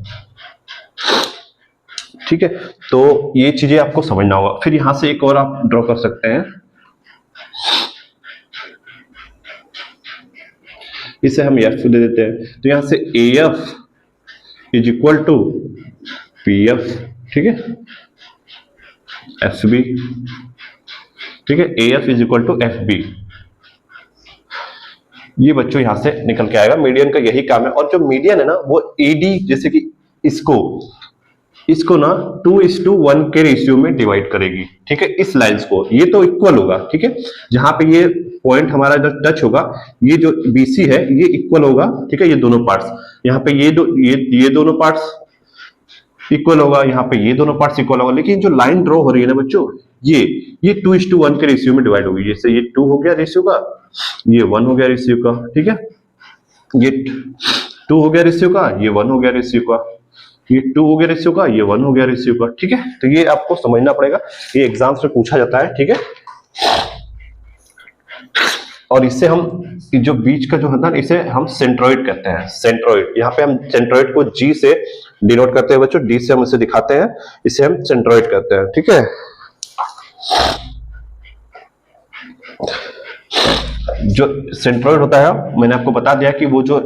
ठीक है, तो ये चीजें आपको समझना होगा। फिर यहां से एक और आप ड्रॉ कर सकते हैं, इसे हम F दे देते हैं, तो यहां से AF is equal to PF। ठीक है, FB। ठीक है, AF is equal to FB। ये बच्चों यहां से निकल के आएगा, मीडियन का यही काम है। और जो मीडियन है ना, वो AD जैसे कि इसको ना 2:1 के रेशियो में डिवाइड करेगी। ठीक है, इस लाइंस को, ये तो इक्वल होगा। ठीक है, जहां पे ये पॉइंट हमारा जो टच होगा, ये जो BC है ये इक्वल होगा। ठीक है, ये दोनों पार्ट्स, यहाँ पे ये दोनों पार्ट्स इक्वल होगा, यहाँ पे ये दोनों पार्ट्स इक्वल होगा। लेकिन जो लाइन ड्रॉ हो रही है ना बच्चों, ये 2:1 के रेशियो में डिवाइड होगी। जैसे ये 2 हो गया रेशियो का, ये 1 हो गया रेशियो का। ठीक है, ये 2 हो गया रेशियो का, ये 1 हो गया रेशियो का, ये 2 हो गया रेशियो का, ये 1 हो गया रेशियो का। ठीक है, तो ये आपको समझना पड़ेगा, ये एग्जाम्स में पूछा जाता है। ठीक है, और इससे हम जो बीच का जो है ना, इसे हम सेंट्रोइड कहते हैं। सेंट्रोइड, यहाँ पे हम सेंट्रोइड को G से डिनोट करते हैं बच्चों, D से हम इसे दिखाते हैं, इसे हम सेंट्रोइड कहते हैं। ठीक है, जो सेंट्रोइड होता है, मैंने आपको बता दिया कि वो जो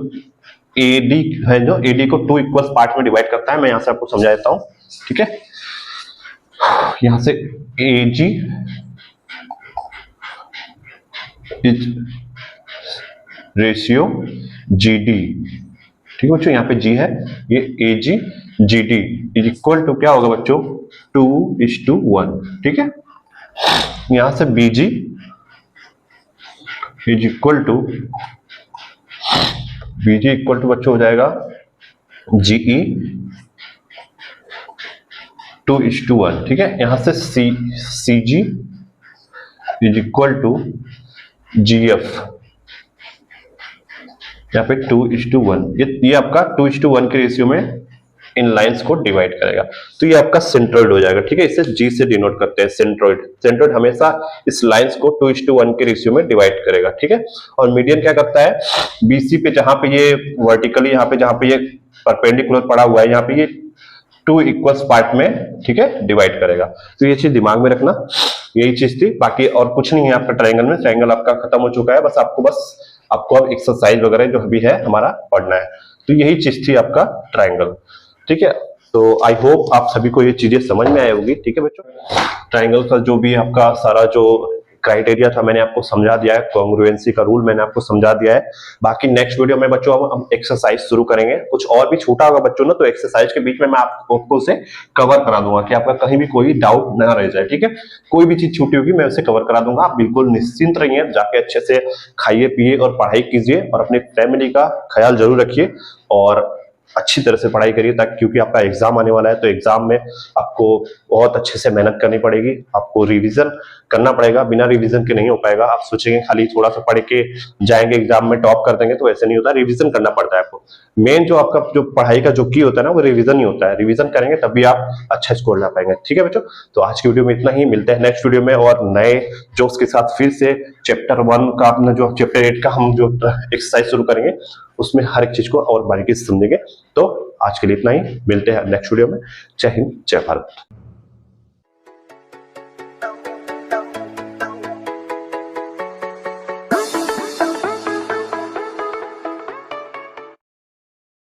AD है, जो AD को 2 इक्वल पार्ट में डिवाइड करता है। मैं यहां से आपको समझा देता हूं। ठीक है, यहां से AG इज रेशियो GD। ठीक है बच्चों, यहाँ पे G है, ये AG GD is equal to क्या होगा बच्चों, 2:1। ठीक है, यहां से BG इज इक्वल टू बच्चों हो जाएगा GE 2:1। ठीक है, यहां से CG is equal to GF, यहाँ पे 2:1। ये आपका 2:1 के रेशियो में इन लाइंस को डिवाइड करेगा, तो ये आपका सेंट्रोइड हो जाएगा। ठीक है, इसे G से डिनोट करते हैं, सेंट्रोइड। सेंट्रोइड हमेशा इस लाइंस को 2:1 के रेशियो में डिवाइड करेगा। ठीक है, और मीडियन क्या करता है, BC पे जहां पे ये वर्टिकली, यहाँ पे जहां पे ये परपेंडिकुलर पड़ा हुआ है, यहाँ पे ये 2 इक्वल पार्ट में, ठीक है, डिवाइड करेगा। तो ये चीज दिमाग में रखना, यही चीज थी, बाकी और कुछ नहीं है आपका ट्रायंगल में। ट्रायंगल आपका खत्म हो चुका है, बस आपको अब एक्सरसाइज वगैरह जो भी है हमारा पढ़ना है। तो यही चीज थी आपका ट्राइंगल, ठीक है। तो आई होप आप सभी को ये चीजें समझ में आई होगी, ठीक है बच्चों। ट्राइंगल का जो भी आपका सारा जो क्राइटेरिया था मैंने आपको समझा दिया है, कॉन्ग्रुएंसी का रूल मैंने आपको समझा दिया है। बाकी नेक्स्ट वीडियो में बच्चों हम एक्सरसाइज शुरू करेंगे, कुछ और भी छूटा होगा बच्चों ना, तो एक्सरसाइज के बीच में मैं आपको उसे कवर करा दूंगा कि आपका कहीं भी कोई डाउट ना रह जाए, ठीक है। कोई भी चीज छूटी होगी मैं उसे कवर करा दूंगा, आप बिल्कुल निश्चिंत रहिए, जाके अच्छे से खाइए पिए और पढ़ाई कीजिए और अपनी फैमिली का ख्याल जरूर रखिए और अच्छी तरह से पढ़ाई करिए, ताकि क्योंकि आपका एग्जाम आने वाला है, तो एग्जाम में आपको बहुत अच्छे से मेहनत करनी पड़ेगी, आपको रिवीजन करना पड़ेगा, बिना रिवीजन के नहीं हो पाएगा। आप सोचेंगे खाली थोड़ा सा पढ़ के जाएंगे एग्जाम में टॉप कर देंगे, तो ऐसे नहीं होता, रिवीजन करना पड़ता है आपको। मेन जो आपका जो पढ़ाई का जो की होता है ना, वो रिवीजन ही होता है, रिवीजन करेंगे तभी आप अच्छा स्कोर ला पाएंगे, ठीक है बच्चों। तो आज की वीडियो में इतना ही, मिलते हैं नेक्स्ट वीडियो में और नए जोक्स के साथ। फिर से चैप्टर 1 का अपना जो चैप्टर 8 का हम जो एक्सरसाइज शुरू करेंगे, उसमें हर एक चीज को और बारीकी से समझेंगे। तो आज के लिए इतना ही, मिलते हैं नेक्स्ट वीडियो में। जय हिंद, जय भारत।